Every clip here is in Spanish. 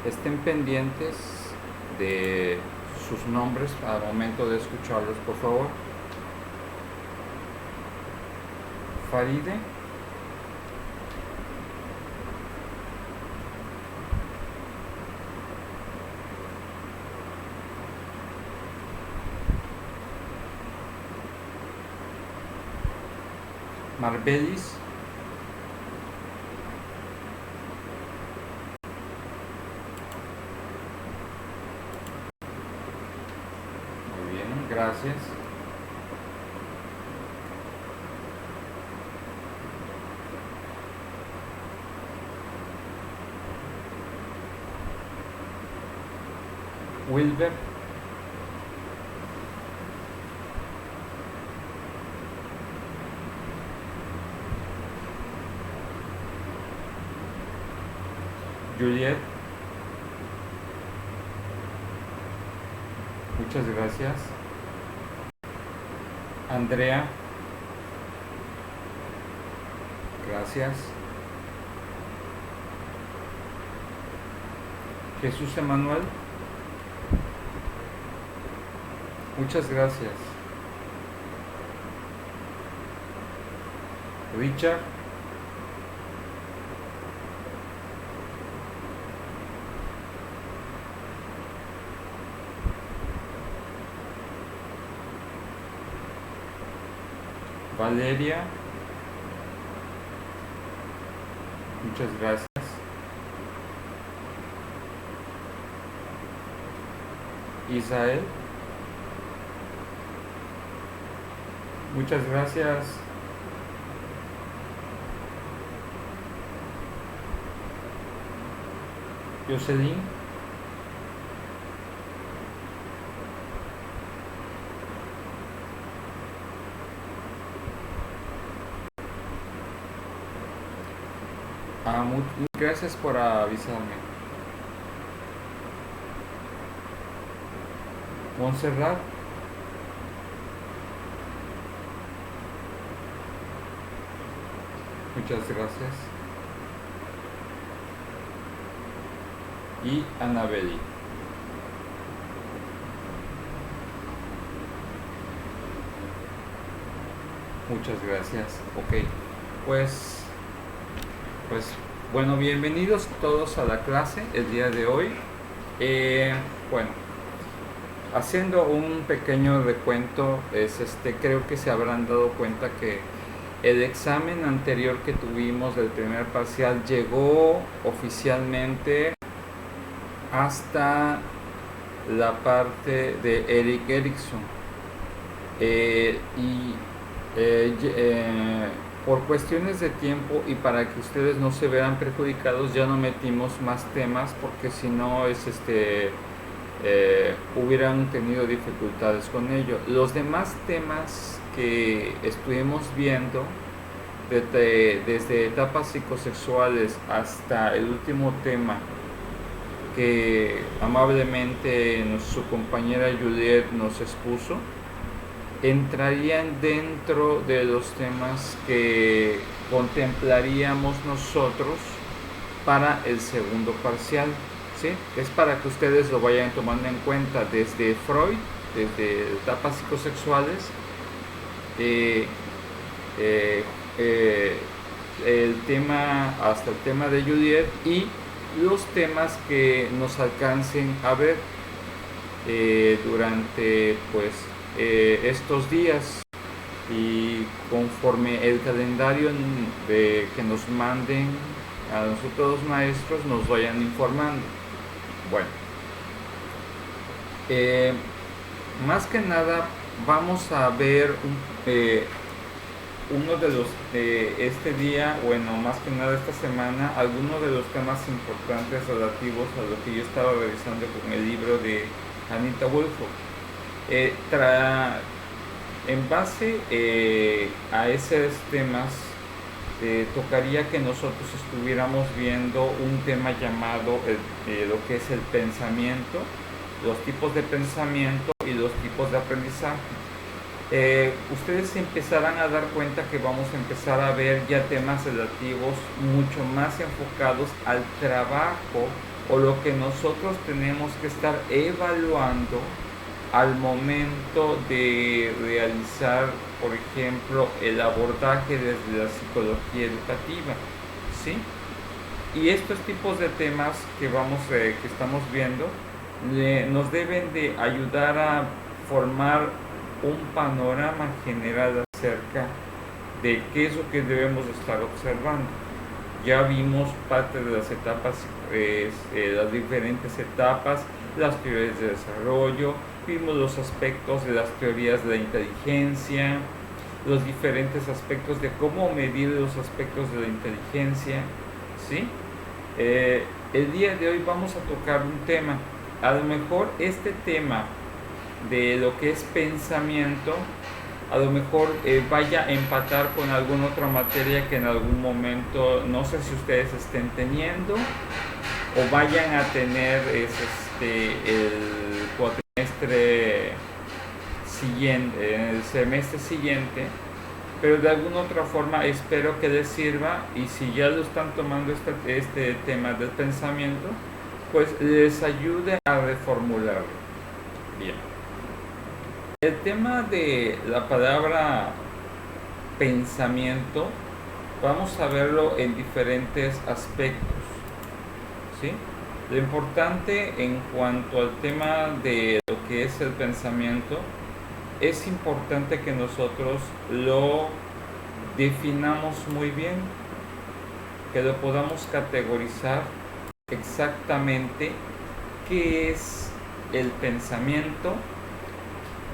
Estén pendientes de sus nombres al momento de escucharlos, por favor. Faride. Marbelis. Muy bien, gracias. Wilber. Juliet. Muchas gracias. Andrea. Gracias. Jesús Emanuel. Muchas gracias. Richard. Valeria. Muchas gracias. Isael. Muchas gracias. Jocelyn. Gracias por avisarme. Montserrat. Muchas gracias. Y Anabeli. Muchas gracias. Ok, pues bueno, bienvenidos todos a la clase el día de hoy. Bueno, haciendo un pequeño recuento, creo que se habrán dado cuenta que el examen anterior que tuvimos del primer parcial llegó oficialmente hasta la parte de Erik Erikson. Por cuestiones de tiempo y para que ustedes no se vean perjudicados, ya no metimos más temas, porque si no hubieran tenido dificultades con ello. Los demás temas que estuvimos viendo, desde etapas psicosexuales hasta el último tema que amablemente su compañera Juliet nos expuso, entrarían dentro de los temas que contemplaríamos nosotros para el segundo parcial, ¿sí? Es para que ustedes lo vayan tomando en cuenta desde Freud, desde etapas psicosexuales, el tema hasta el tema de Juliet, y los temas que nos alcancen a ver durante estos días, y conforme el calendario que nos manden a nosotros los maestros nos vayan informando. Bueno, más que nada vamos a ver uno de los este día, bueno, más que nada esta semana, algunos de los temas importantes relativos a lo que yo estaba revisando con el libro de Anita Woolfolk. En base a esos temas, tocaría que nosotros estuviéramos viendo un tema llamado lo que es el pensamiento, los tipos de pensamiento y los tipos de aprendizaje. Ustedes se empezarán a dar cuenta que vamos a empezar a ver ya temas relativos mucho más enfocados al trabajo o lo que nosotros tenemos que estar evaluando al momento de realizar, por ejemplo, el abordaje desde la psicología educativa, ¿sí? Y estos tipos de temas que estamos viendo nos deben de ayudar a formar un panorama general acerca de qué es lo que debemos estar observando. Ya vimos parte de las etapas, las diferentes etapas, las teorías de desarrollo, vimos los aspectos de las teorías de la inteligencia, los diferentes aspectos de cómo medir los aspectos de la inteligencia, ¿sí? El día de hoy vamos a tocar un tema. A lo mejor este tema de lo que es pensamiento, a lo mejor vaya a empatar con alguna otra materia que en algún momento, no sé si ustedes estén teniendo o vayan a tener el cuatrimestre siguiente, el semestre siguiente, pero de alguna otra forma espero que les sirva, y si ya lo están tomando este tema del pensamiento, pues les ayude a reformularlo. Bien. El tema de la palabra pensamiento vamos a verlo en diferentes aspectos, ¿sí? Lo importante en cuanto al tema de lo que es el pensamiento, es importante que nosotros lo definamos muy bien, que lo podamos categorizar exactamente qué es el pensamiento.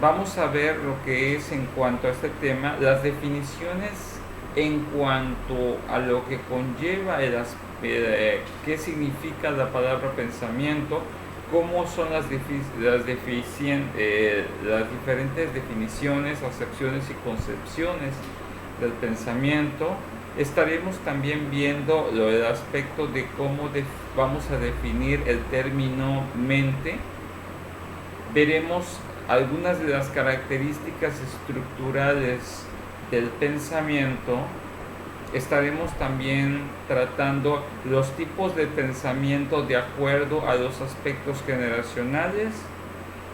Vamos a ver lo que es en cuanto a este tema, las definiciones en cuanto a lo que conlleva qué significa la palabra pensamiento, cómo son las diferentes definiciones, acepciones y concepciones del pensamiento. Estaremos también viendo el aspecto de cómo vamos a definir el término mente. Veremos algunas de las características estructurales del pensamiento. Estaremos también tratando los tipos de pensamiento de acuerdo a los aspectos generacionales,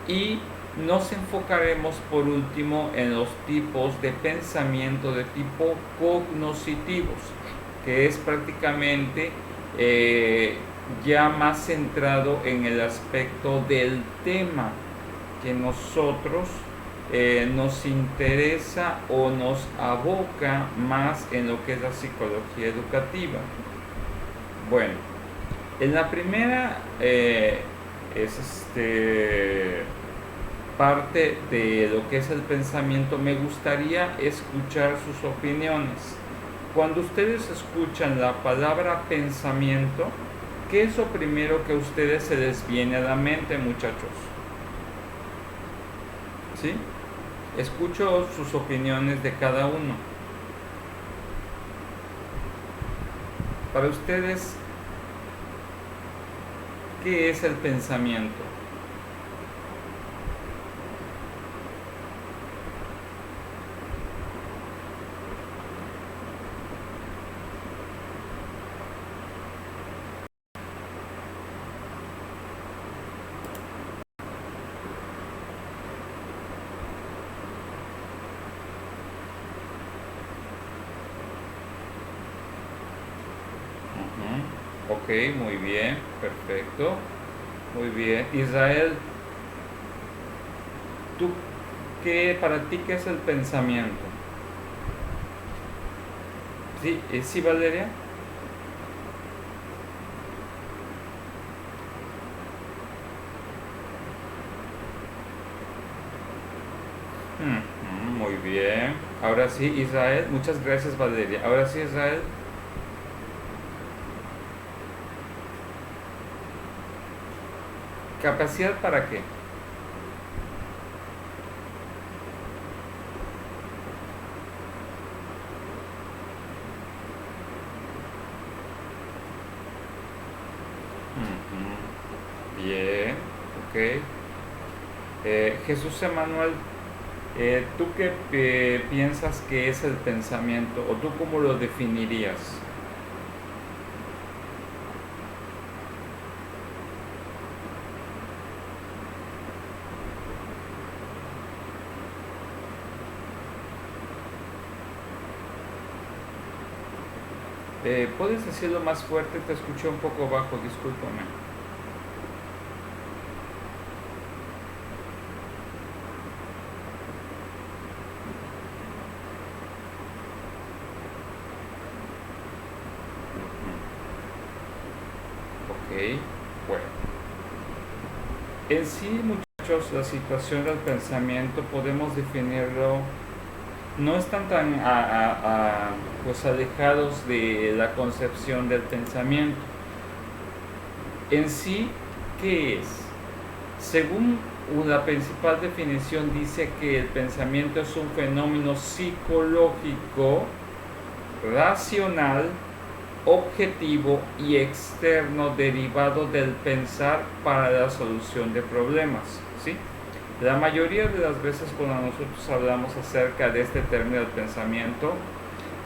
y nos enfocaremos por último en los tipos de pensamiento de tipo cognoscitivos, que es prácticamente ya más centrado en el aspecto del tema que nosotros nos interesa o nos aboca más en lo que es la psicología educativa. Bueno, en la primera parte de lo que es el pensamiento, me gustaría escuchar sus opiniones. Cuando ustedes escuchan la palabra pensamiento, ¿qué es lo primero que a ustedes se les viene a la mente, muchachos? ¿Sí? Escucho sus opiniones de cada uno. Para ustedes, ¿qué es el pensamiento? Ok, muy bien, perfecto. Muy bien. Israel, para ti, qué es el pensamiento? ¿Sí, sí, Valeria? Muy bien. Ahora sí, Israel. Muchas gracias, Valeria. Ahora sí, Israel. ¿Capacidad para qué? Bien, ok. Jesús Emanuel, ¿tú qué piensas que es el pensamiento, o tú cómo lo definirías? ¿Puedes decirlo más fuerte? Te escuché un poco bajo, discúlpame. Ok, bueno. En sí, muchachos, la situación del pensamiento podemos definirlo, no están tan pues alejados de la concepción del pensamiento. En sí, ¿qué es? Según la principal definición dice que el pensamiento es un fenómeno psicológico, racional, objetivo y externo derivado del pensar para la solución de problemas, ¿sí? La mayoría de las veces cuando nosotros hablamos acerca de este término del pensamiento,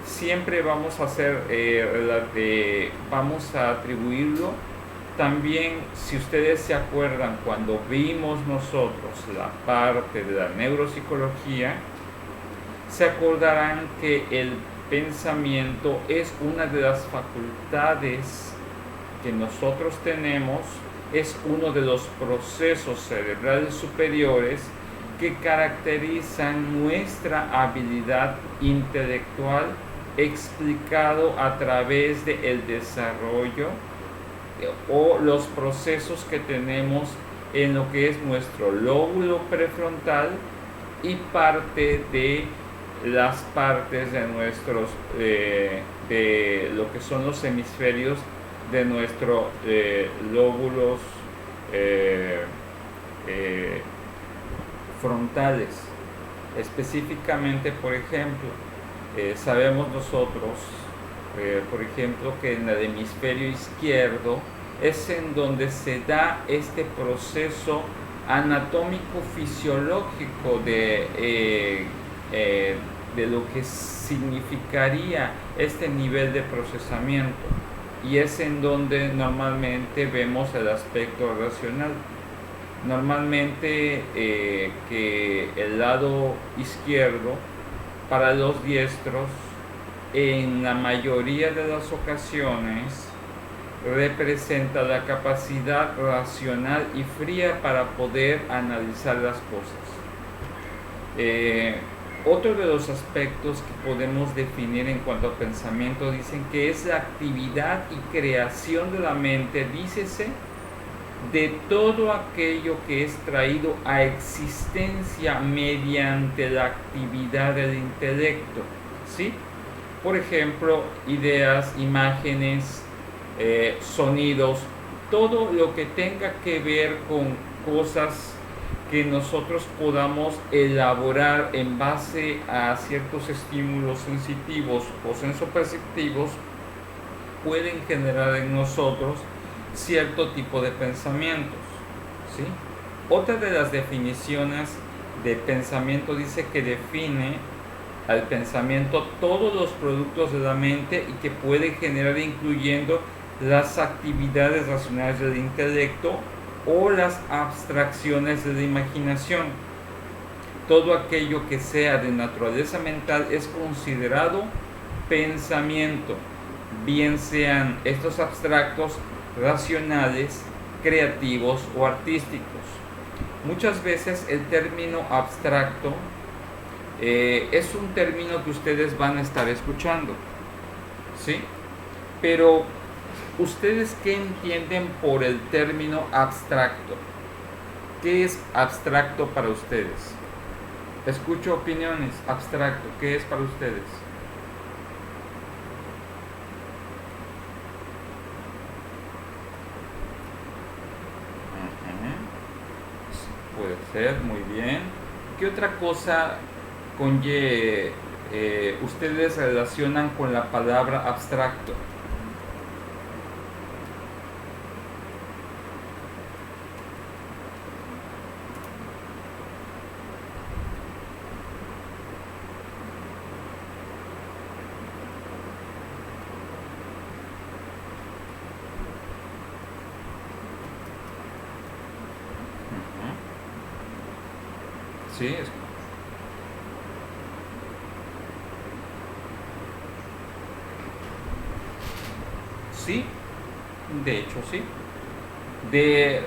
siempre vamos a vamos a atribuirlo. También, si ustedes se acuerdan, cuando vimos nosotros la parte de la neuropsicología, se acordarán que el pensamiento es una de las facultades que nosotros tenemos, es uno de los procesos cerebrales superiores que caracterizan nuestra habilidad intelectual explicado a través del desarrollo o los procesos que tenemos en lo que es nuestro lóbulo prefrontal y parte de las partes de nuestros de lo que son los hemisferios de nuestros lóbulos frontales. Específicamente, por ejemplo, sabemos nosotros, por ejemplo, que en el hemisferio izquierdo es en donde se da este proceso anatómico fisiológico de lo que significaría este nivel de procesamiento, y es en donde normalmente vemos el aspecto racional. Normalmente que el lado izquierdo para los diestros en la mayoría de las ocasiones representa la capacidad racional y fría para poder analizar las cosas. Otro de los aspectos que podemos definir en cuanto a pensamiento dicen que es la actividad y creación de la mente, dícese, de todo aquello que es traído a existencia mediante la actividad del intelecto, ¿sí? Por ejemplo, ideas, imágenes, sonidos, todo lo que tenga que ver con cosas que nosotros podamos elaborar en base a ciertos estímulos sensitivos o sensoperceptivos, pueden generar en nosotros cierto tipo de pensamientos, ¿sí? Otra de las definiciones de pensamiento dice que define al pensamiento todos los productos de la mente y que puede generar incluyendo las actividades racionales del intelecto o las abstracciones de la imaginación. Todo aquello que sea de naturaleza mental es considerado pensamiento, bien sean estos abstractos, racionales, creativos o artísticos. Muchas veces el término abstracto es un término que ustedes van a estar escuchando, ¿sí? Pero, ¿ustedes qué entienden por el término abstracto? ¿Qué es abstracto para ustedes? Escucho opiniones. Abstracto, ¿qué es para ustedes? Puede ser, muy bien. ¿Qué otra cosa ustedes relacionan con la palabra abstracto? Sí, Sí, de hecho sí. De,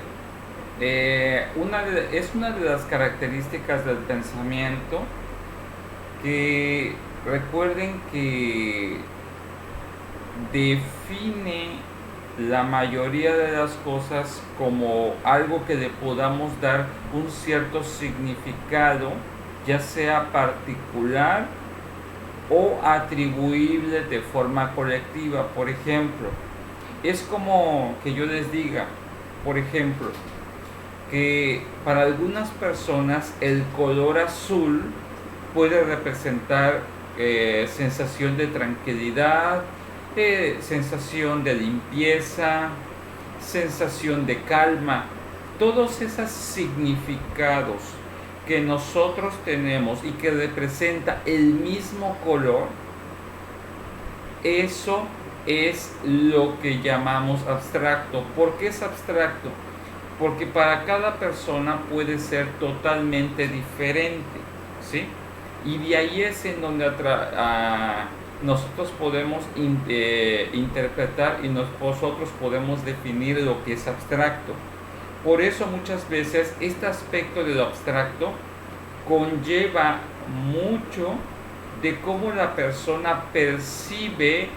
es una de las características del pensamiento que recuerden que define la mayoría de las cosas como algo que le podamos dar un cierto significado, ya sea particular o atribuible de forma colectiva. Por ejemplo, es como que yo les diga, por ejemplo, que para algunas personas el color azul puede representar sensación de tranquilidad, sensación de limpieza, sensación de calma. Todos esos significados que nosotros tenemos y que representa el mismo color, eso es lo que llamamos abstracto. ¿Por qué es abstracto? Porque para cada persona puede ser totalmente diferente, ¿sí? Y de ahí es en donde nosotros podemos interpretar y nosotros podemos definir lo que es abstracto. Por eso muchas veces este aspecto de lo abstracto conlleva mucho de cómo la persona percibe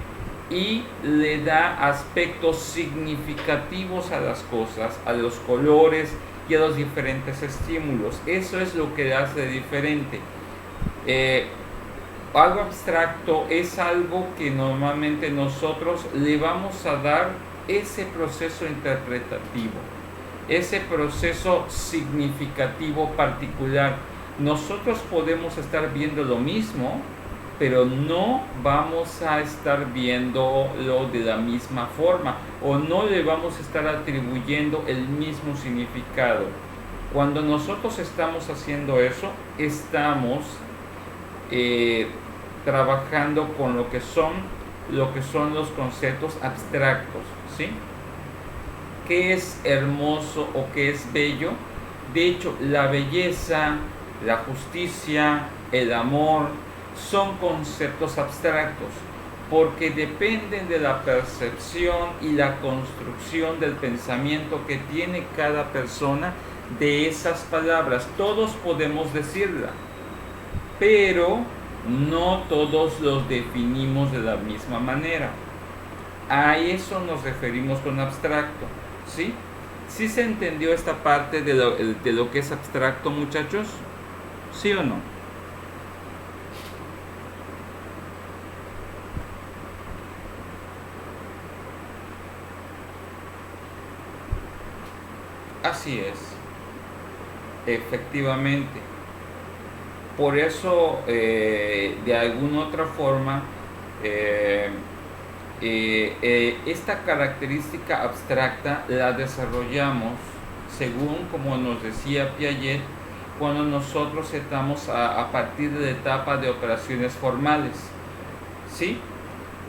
y le da aspectos significativos a las cosas, a los colores y a los diferentes estímulos. Eso es lo que le hace diferente. Algo abstracto es algo que normalmente nosotros le vamos a dar ese proceso interpretativo, ese proceso significativo particular. Nosotros podemos estar viendo lo mismo, pero no vamos a estar viéndolo de la misma forma o no le vamos a estar atribuyendo el mismo significado. Cuando nosotros estamos haciendo eso, estamos trabajando con lo que son los conceptos abstractos, ¿sí? ¿Qué es hermoso o qué es bello? De hecho, la belleza, la justicia, el amor son conceptos abstractos porque dependen de la percepción y la construcción del pensamiento que tiene cada persona de esas palabras. Todos podemos decirla, pero no todos los definimos de la misma manera. A eso nos referimos con abstracto, ¿sí? ¿Sí se entendió esta parte de lo que es abstracto, muchachos? ¿Sí o no? Así es, efectivamente. Por eso, de alguna otra forma, esta característica abstracta la desarrollamos, según como nos decía Piaget, cuando nosotros estamos a partir de la etapa de operaciones formales, ¿sí?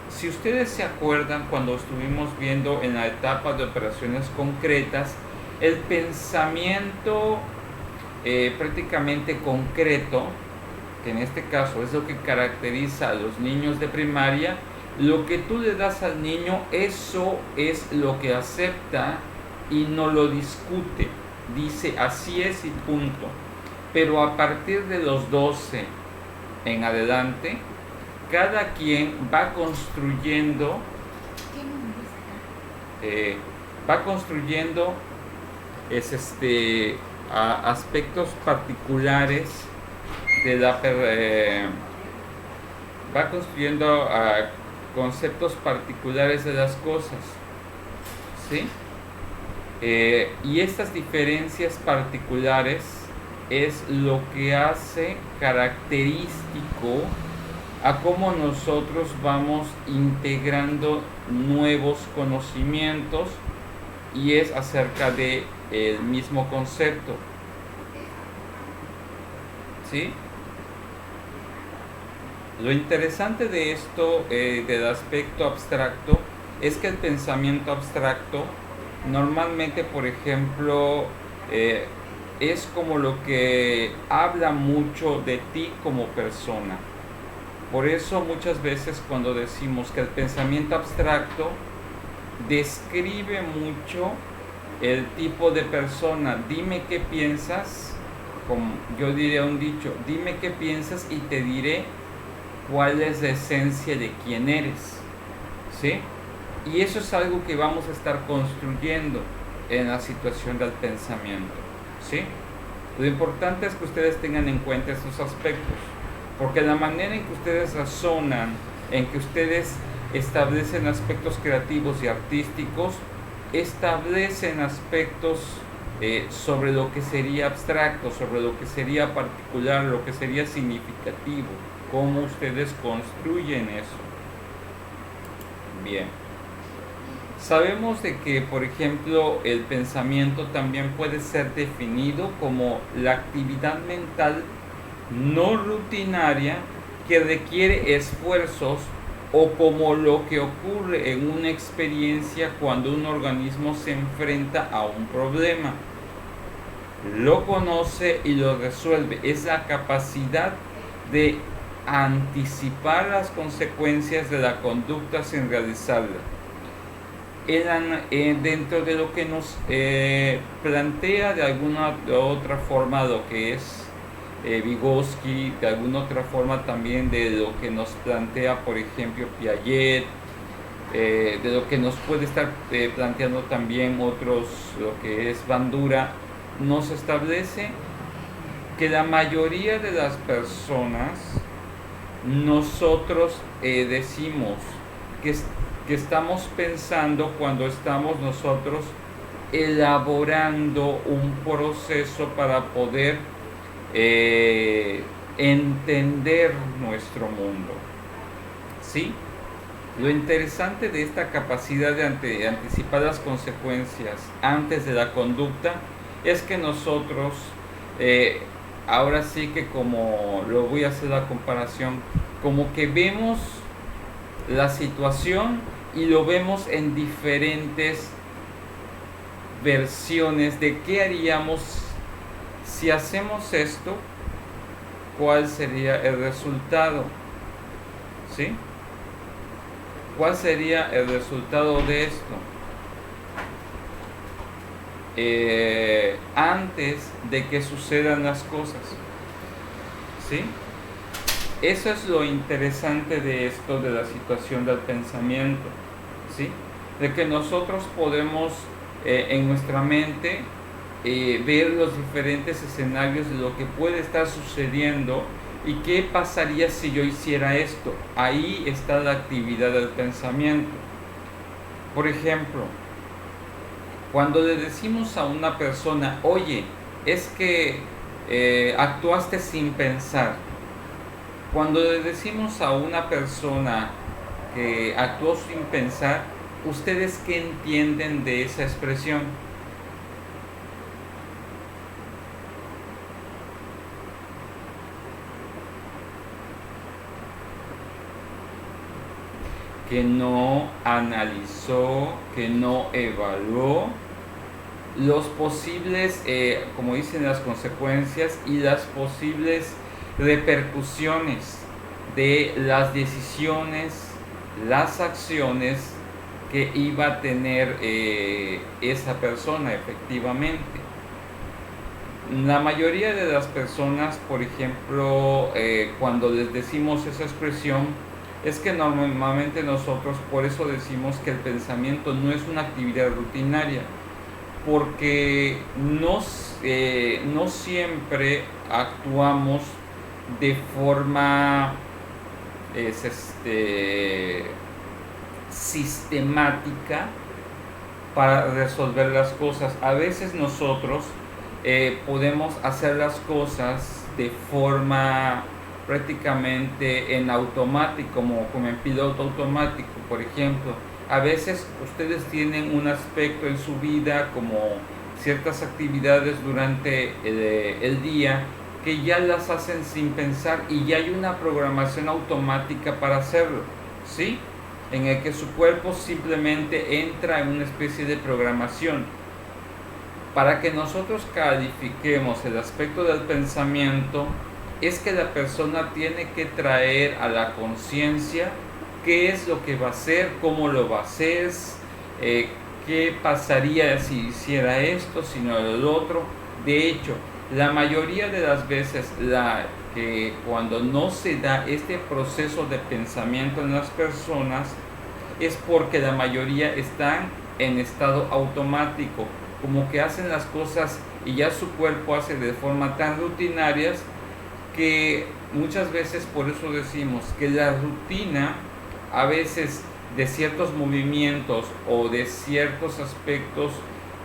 Si ustedes se acuerdan, cuando estuvimos viendo en la etapa de operaciones concretas, el pensamiento prácticamente concreto, que en este caso es lo que caracteriza a los niños de primaria, lo que tú le das al niño, eso es lo que acepta y no lo discute. Dice así es y punto. Pero a partir de los 12 en adelante, cada quien va construyendo aspectos particulares de la va construyendo conceptos particulares de las cosas, ¿sí? Y estas diferencias particulares es lo que hace característico a cómo nosotros vamos integrando nuevos conocimientos, y es acerca de el mismo concepto, ¿sí? Lo interesante de esto, del aspecto abstracto, es que el pensamiento abstracto normalmente, por ejemplo, es como lo que habla mucho de ti como persona. Por eso muchas veces cuando decimos que el pensamiento abstracto describe mucho el tipo de persona. Dime qué piensas, como yo diré un dicho, dime qué piensas y te diré cuál es la esencia de quién eres, ¿sí? Y eso es algo que vamos a estar construyendo en la situación del pensamiento, ¿sí? Lo importante es que ustedes tengan en cuenta estos aspectos, porque la manera en que ustedes razonan, en que ustedes establecen aspectos creativos y artísticos, establecen aspectos sobre lo que sería abstracto, sobre lo que sería particular, lo que sería significativo, cómo ustedes construyen eso. Bien. Sabemos de que, por ejemplo, el pensamiento también puede ser definido como la actividad mental no rutinaria que requiere esfuerzos o como lo que ocurre en una experiencia cuando un organismo se enfrenta a un problema. Lo conoce y lo resuelve. Es la capacidad de anticipar las consecuencias de la conducta sin realizarla. Dentro de lo que nos plantea de alguna otra forma lo que es Vygotsky, de alguna otra forma también de lo que nos plantea, por ejemplo, Piaget, de lo que nos puede estar planteando también otros, lo que es Bandura, nos establece que la mayoría de las personas, nosotros decimos que estamos pensando cuando estamos nosotros elaborando un proceso para poder entender nuestro mundo, ¿sí? Lo interesante de esta capacidad de anticipar las consecuencias antes de la conducta es que nosotros, ahora sí que como lo voy a hacer la comparación, como que vemos la situación y lo vemos en diferentes versiones de qué haríamos si hacemos esto, cuál sería el resultado, ¿sí? ¿Cuál sería el resultado de esto? Antes de que sucedan las cosas, ¿sí? Eso es lo interesante de esto, de la situación del pensamiento, ¿sí? De que nosotros podemos en nuestra mente ver los diferentes escenarios de lo que puede estar sucediendo y qué pasaría si yo hiciera esto. Ahí está la actividad del pensamiento. Por ejemplo, cuando le decimos a una persona, oye, es que actuaste sin pensar. Cuando le decimos a una persona que actuó sin pensar, ¿ustedes qué entienden de esa expresión? Que no analizó, que no evaluó los posibles, como dicen, las consecuencias y las posibles repercusiones de las decisiones, las acciones que iba a tener esa persona efectivamente. La mayoría de las personas, por ejemplo, cuando les decimos esa expresión, es que normalmente nosotros por eso decimos que el pensamiento no es una actividad rutinaria, porque no siempre actuamos de forma sistemática para resolver las cosas. A veces nosotros podemos hacer las cosas de forma prácticamente en automático, como en piloto automático. Por ejemplo, a veces ustedes tienen un aspecto en su vida, como ciertas actividades durante el día, que ya las hacen sin pensar y ya hay una programación automática para hacerlo, ¿sí? En el que su cuerpo simplemente entra en una especie de programación. Para que nosotros califiquemos el aspecto del pensamiento, es que la persona tiene que traer a la conciencia qué es lo que va a hacer, cómo lo va a hacer, qué pasaría si hiciera esto, si no lo otro. De hecho, la mayoría de las veces que cuando no se da este proceso de pensamiento en las personas es porque la mayoría están en estado automático, como que hacen las cosas y ya su cuerpo hace de forma tan rutinarias que muchas veces, por eso decimos que la rutina a veces de ciertos movimientos o de ciertos aspectos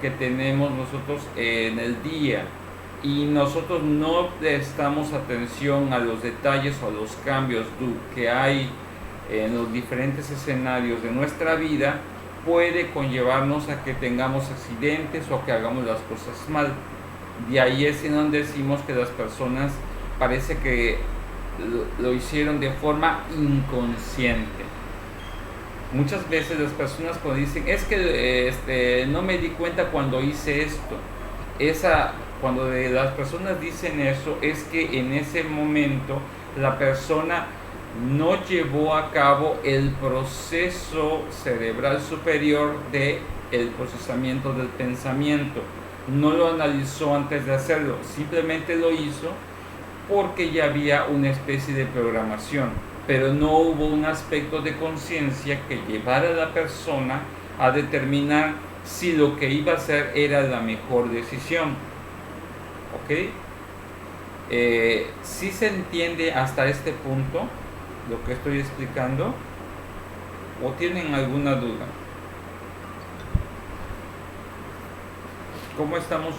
que tenemos nosotros en el día y nosotros no prestamos atención a los detalles o a los cambios que hay en los diferentes escenarios de nuestra vida, puede conllevarnos a que tengamos accidentes o que hagamos las cosas mal. De ahí es en donde decimos que las personas parece que lo hicieron de forma inconsciente. Muchas veces las personas cuando dicen, es que no me di cuenta cuando hice esto, cuando las personas dicen eso, es que en ese momento la persona no llevó a cabo el proceso cerebral superior de el procesamiento del pensamiento. No lo analizó antes de hacerlo, simplemente lo hizo porque ya había una especie de programación, pero no hubo un aspecto de conciencia que llevara a la persona a determinar si lo que iba a hacer era la mejor decisión. ¿Ok? ¿Sí se entiende hasta este punto lo que estoy explicando? ¿O tienen alguna duda? ¿Cómo estamos?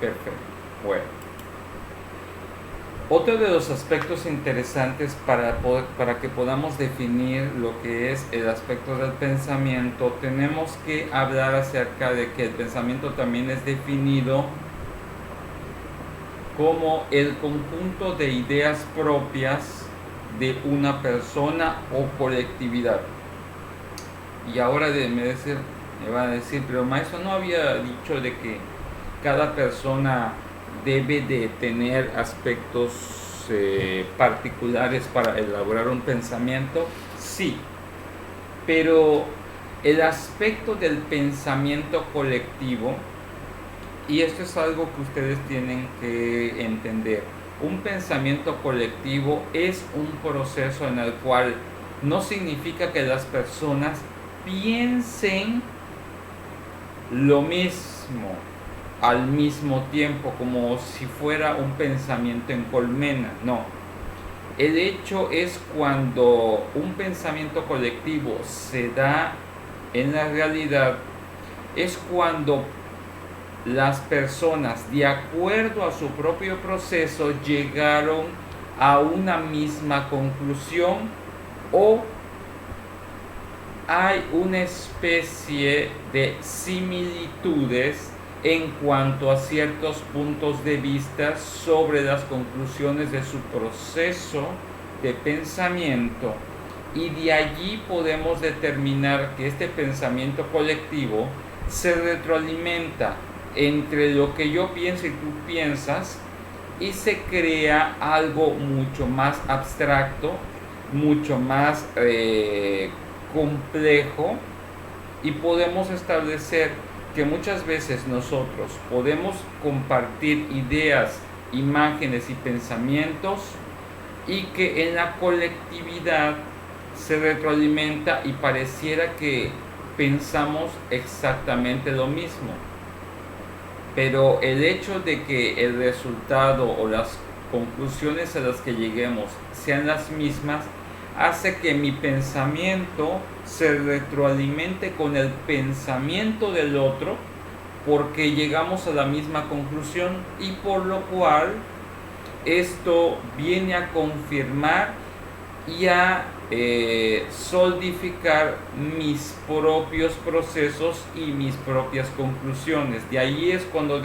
Perfecto. Bueno. Otro de los aspectos interesantes para que podamos definir lo que es el aspecto del pensamiento, tenemos que hablar acerca de que el pensamiento también es definido como el conjunto de ideas propias de una persona o colectividad. Y ahora me van a decir, pero maestro, ¿no había dicho de que cada persona debe de tener aspectos particulares para elaborar un pensamiento? Sí, pero el aspecto del pensamiento colectivo, y esto es algo que ustedes tienen que entender, un pensamiento colectivo es un proceso en el cual no significa que las personas piensen lo mismo al mismo tiempo, como si fuera un pensamiento en colmena. No, el hecho es cuando un pensamiento colectivo se da en la realidad, es cuando las personas, de acuerdo a su propio proceso, llegaron a una misma conclusión o hay una especie de similitudes en cuanto a ciertos puntos de vista sobre las conclusiones de su proceso de pensamiento, y de allí podemos determinar que este pensamiento colectivo se retroalimenta entre lo que yo pienso y tú piensas y se crea algo mucho más abstracto, mucho más complejo, y podemos establecer que muchas veces nosotros podemos compartir ideas, imágenes y pensamientos y que en la colectividad se retroalimenta y pareciera que pensamos exactamente lo mismo. Pero el hecho de que el resultado o las conclusiones a las que lleguemos sean las mismas hace que mi pensamiento se retroalimente con el pensamiento del otro, porque llegamos a la misma conclusión, y por lo cual esto viene a confirmar y a solidificar mis propios procesos y mis propias conclusiones. De ahí es cuando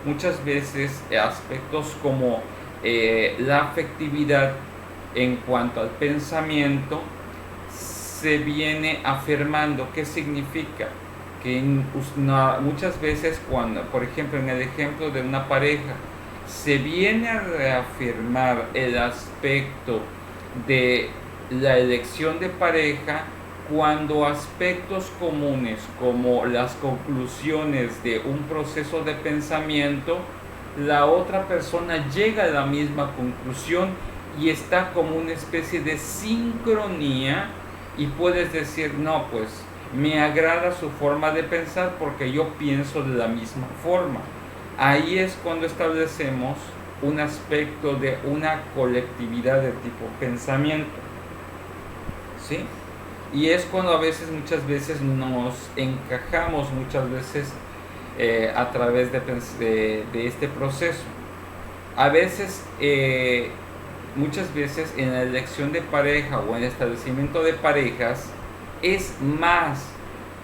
muchas veces aspectos como la afectividad en cuanto al pensamiento se viene afirmando. ¿Qué significa? Que muchas veces cuando, por ejemplo, en el ejemplo de una pareja, se viene a reafirmar el aspecto de la elección de pareja cuando aspectos comunes como las conclusiones de un proceso de pensamiento, la otra persona llega a la misma conclusión y está como una especie de sincronía, y puedes decir, no, pues me agrada su forma de pensar porque yo pienso de la misma forma. Ahí es cuando establecemos un aspecto de una colectividad de tipo pensamiento, ¿sí? Y es cuando muchas veces nos encajamos a través de este proceso. A veces, muchas veces en la elección de pareja o en el establecimiento de parejas, es más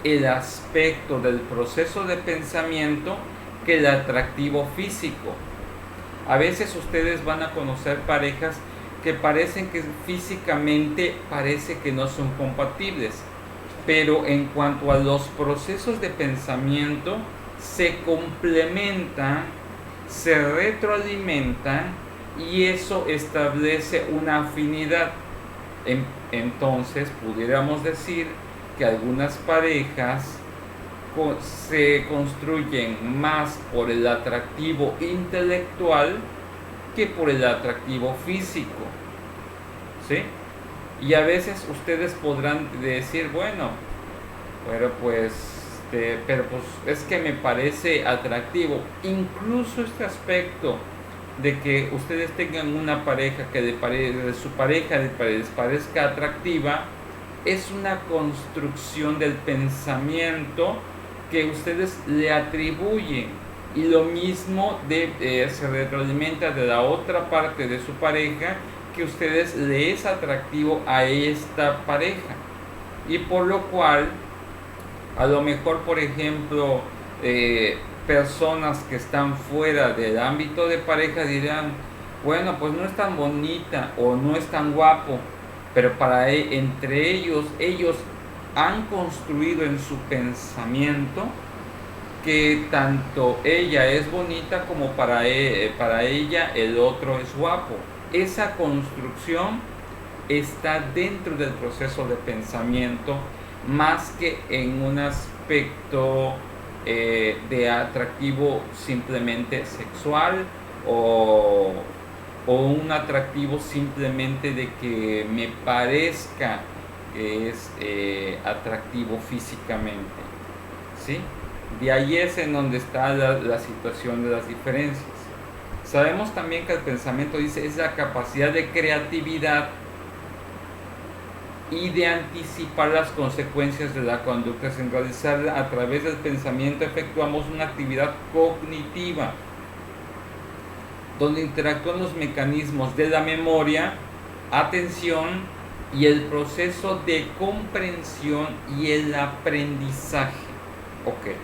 el aspecto del proceso de pensamiento que el atractivo físico. A veces ustedes van a conocer parejas que parecen que físicamente parece que no son compatibles, pero en cuanto a los procesos de pensamiento se complementan, se retroalimentan, y eso establece una afinidad. Entonces pudiéramos decir que algunas parejas se construyen más por el atractivo intelectual que por el atractivo físico, ¿sí? Y a veces ustedes podrán decir, bueno, pero pues es que me parece atractivo. Incluso este aspecto de que ustedes tengan una pareja que su pareja les parezca atractiva, es una construcción del pensamiento que ustedes le atribuyen, y lo mismo se retroalimenta de la otra parte de su pareja, que ustedes le es atractivo a esta pareja, y por lo cual a lo mejor, por ejemplo, personas que están fuera del ámbito de pareja dirán, bueno, pues no es tan bonita o no es tan guapo, pero entre ellos han construido en su pensamiento que tanto ella es bonita como para ella el otro es guapo. Esa construcción está dentro del proceso de pensamiento, más que en un aspecto de atractivo simplemente sexual, o un atractivo simplemente de que me parezca que es atractivo físicamente, ¿sí? De ahí es en donde está la situación de las diferencias. Sabemos también que el pensamiento, dice, es la capacidad de creatividad y de anticipar las consecuencias de la conducta. Sin realizarla a través del pensamiento, efectuamos una actividad cognitiva donde interactúan los mecanismos de la memoria, atención y el proceso de comprensión y el aprendizaje. Ok.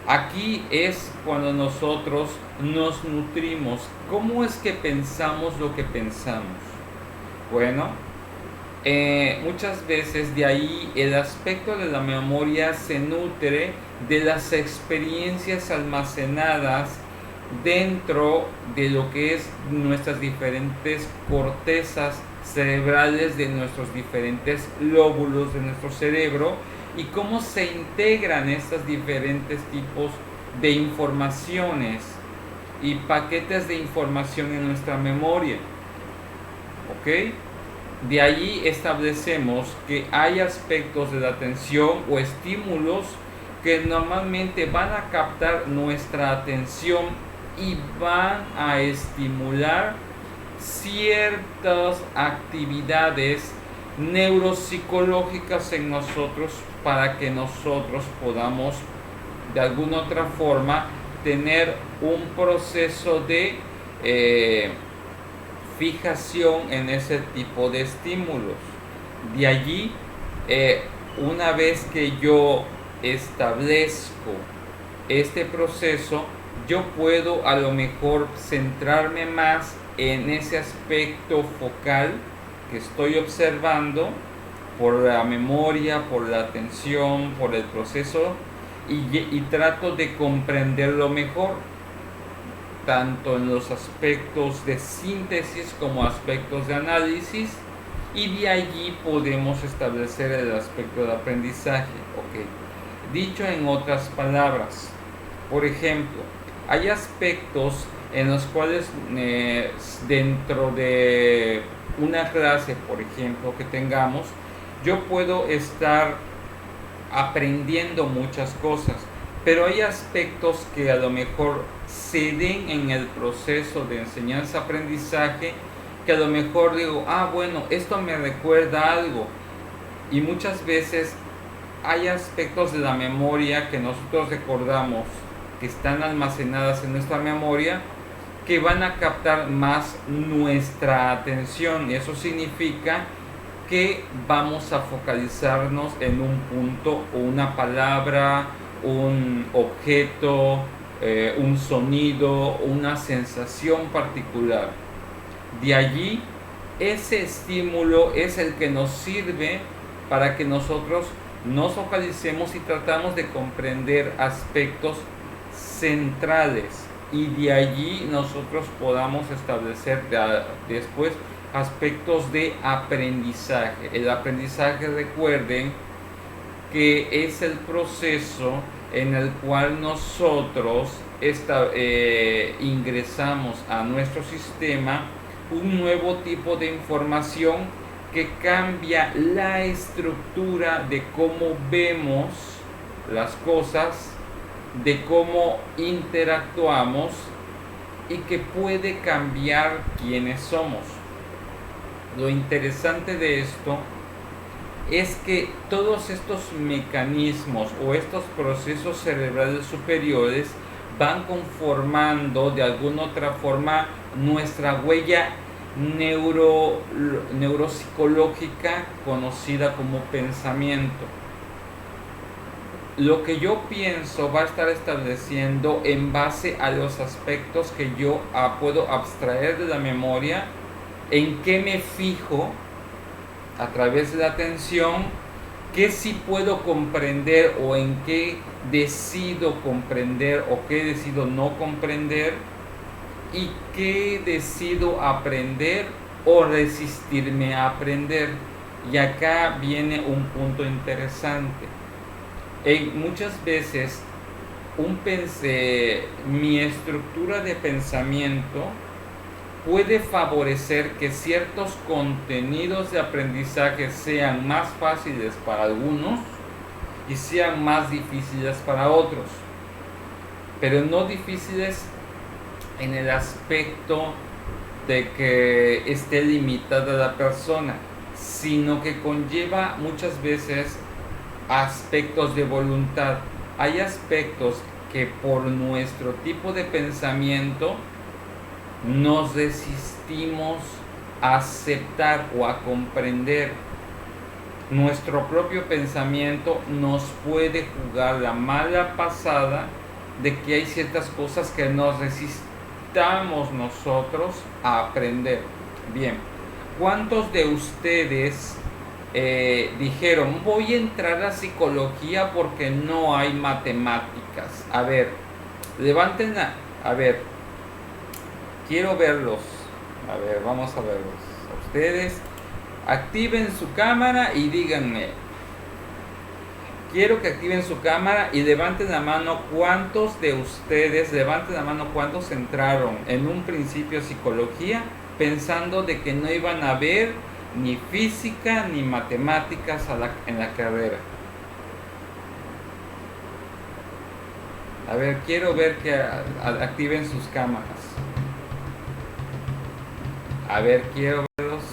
Aquí es cuando nosotros nos nutrimos. ¿Cómo es que pensamos lo que pensamos? Bueno, muchas veces de ahí el aspecto de la memoria se nutre de las experiencias almacenadas dentro de lo que es nuestras diferentes cortezas cerebrales, de nuestros diferentes lóbulos de nuestro cerebro, y cómo se integran estos diferentes tipos de informaciones y paquetes de información en nuestra memoria. ¿Ok? De ahí establecemos que hay aspectos de la atención o estímulos que normalmente van a captar nuestra atención y van a estimular ciertas actividades neuropsicológicas en nosotros, para que nosotros podamos de alguna otra forma tener un proceso de fijación en ese tipo de estímulos. De allí, una vez que yo establezco este proceso, yo puedo a lo mejor centrarme más en ese aspecto focal que estoy observando, por la memoria, por la atención, por el proceso, y trato de comprenderlo mejor, tanto en los aspectos de síntesis como aspectos de análisis, y de allí podemos establecer el aspecto de aprendizaje. Okay. Dicho en otras palabras, por ejemplo, hay aspectos en los cuales dentro de una clase, por ejemplo, que tengamos, yo puedo estar aprendiendo muchas cosas, pero hay aspectos que a lo mejor se den en el proceso de enseñanza-aprendizaje que a lo mejor digo, bueno, esto me recuerda algo. Y muchas veces hay aspectos de la memoria que nosotros recordamos, que están almacenadas en nuestra memoria, que van a captar más nuestra atención. Y eso significa que vamos a focalizarnos en un punto o una palabra, un objeto, un sonido, una sensación particular. De allí, ese estímulo es el que nos sirve para que nosotros nos focalicemos y tratamos de comprender aspectos centrales, y de allí nosotros podamos establecer después aspectos de aprendizaje. El aprendizaje, recuerden que es el proceso en el cual nosotros ingresamos a nuestro sistema un nuevo tipo de información que cambia la estructura de cómo vemos las cosas, de cómo interactuamos, y que puede cambiar quiénes somos. Lo interesante de esto es que todos estos mecanismos o estos procesos cerebrales superiores van conformando de alguna otra forma nuestra huella neuropsicológica conocida como pensamiento. Lo que yo pienso va a estar estableciendo en base a los aspectos que yo puedo abstraer de la memoria, en qué me fijo a través de la atención, qué sí puedo comprender o en qué decido comprender o qué decido no comprender, y qué decido aprender o resistirme a aprender. Y acá viene un punto interesante. Muchas veces mi estructura de pensamiento puede favorecer que ciertos contenidos de aprendizaje sean más fáciles para algunos y sean más difíciles para otros, pero no difíciles en el aspecto de que esté limitada la persona, sino que conlleva muchas veces aspectos de voluntad. Hay aspectos que por nuestro tipo de pensamiento nos resistimos a aceptar o a comprender. Nuestro propio pensamiento nos puede jugar la mala pasada de que hay ciertas cosas que nos resistamos nosotros a aprender. Bien, ¿cuántos de ustedes dijeron, voy a entrar a psicología porque no hay matemáticas? A ver, levanten a ver, quiero verlos. A ver, vamos a verlos. A ustedes, activen su cámara y díganme. Quiero que activen su cámara y levanten la mano cuántos de ustedes, levanten la mano cuántos entraron en un principio a psicología pensando de que no iban a ver ni física ni matemáticas en la carrera. A ver, quiero ver que activen sus cámaras. A ver, quiero verlos.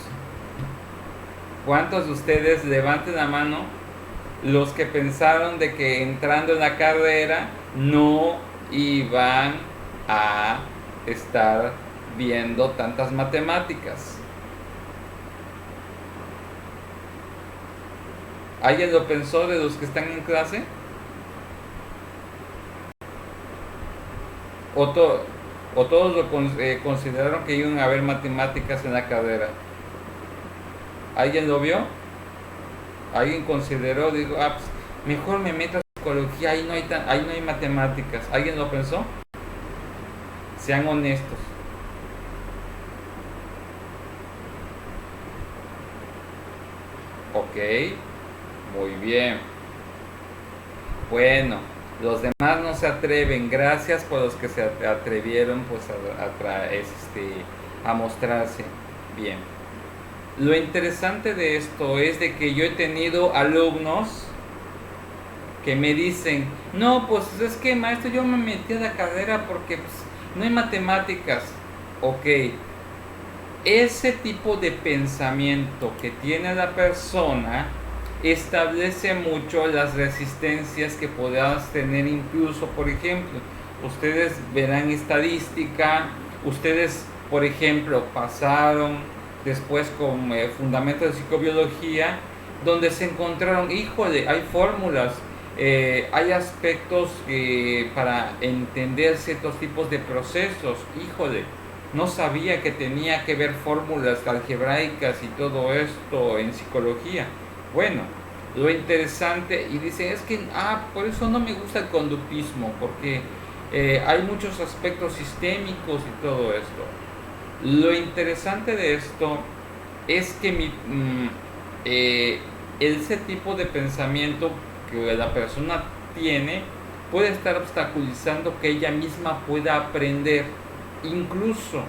¿Cuántos de ustedes, levanten la mano, los que pensaron de que entrando en la carrera no iban a estar viendo tantas matemáticas? ¿Alguien lo pensó de los que están en clase? ¿O todos lo consideraron que iban a haber matemáticas en la carrera? ¿Alguien lo vio? ¿Alguien consideró, digo, pues mejor me meto a psicología, ahí no hay matemáticas? ¿Alguien lo pensó? Sean honestos. Ok, muy bien. Bueno, los demás no se atreven. Gracias por los que se atrevieron pues a mostrarse. Bien. Lo interesante de esto es de que yo he tenido alumnos que me dicen, no, pues es que maestro, yo me metí a la carrera porque pues, no hay matemáticas. Ok, ese tipo de pensamiento que tiene la persona establece mucho las resistencias que podamos tener. Incluso, por ejemplo, ustedes verán estadística, ustedes, por ejemplo, pasaron después con fundamentos de psicobiología, donde se encontraron, híjole, hay fórmulas, hay aspectos para entender ciertos tipos de procesos, híjole, no sabía que tenía que ver fórmulas algebraicas y todo esto en psicología. Bueno, lo interesante, y dice, es que, por eso no me gusta el conductismo, porque hay muchos aspectos sistémicos y todo esto. Lo interesante de esto es que ese tipo de pensamiento que la persona tiene puede estar obstaculizando que ella misma pueda aprender. Incluso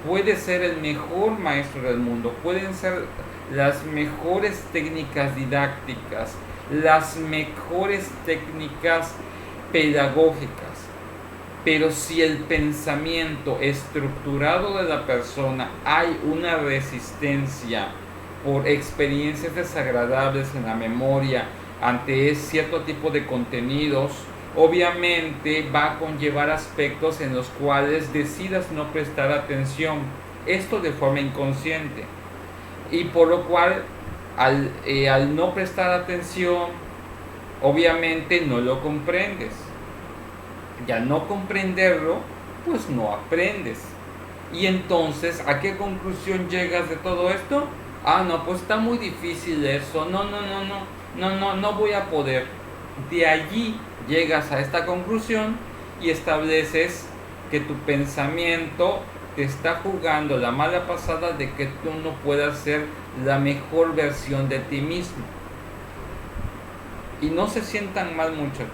puede ser el mejor maestro del mundo, pueden ser las mejores técnicas didácticas, las mejores técnicas pedagógicas, pero si el pensamiento estructurado de la persona hay una resistencia por experiencias desagradables en la memoria ante cierto tipo de contenidos, obviamente va a conllevar aspectos en los cuales decidas no prestar atención, esto de forma inconsciente, y por lo cual al no prestar atención, obviamente no lo comprendes, y al no comprenderlo, pues no aprendes. Y entonces, ¿a qué conclusión llegas de todo esto? No, pues está muy difícil eso, no voy a poder. De allí llegas a esta conclusión y estableces que tu pensamiento te está jugando la mala pasada de que tú no puedas ser la mejor versión de ti mismo. Y no se sientan mal, muchachos.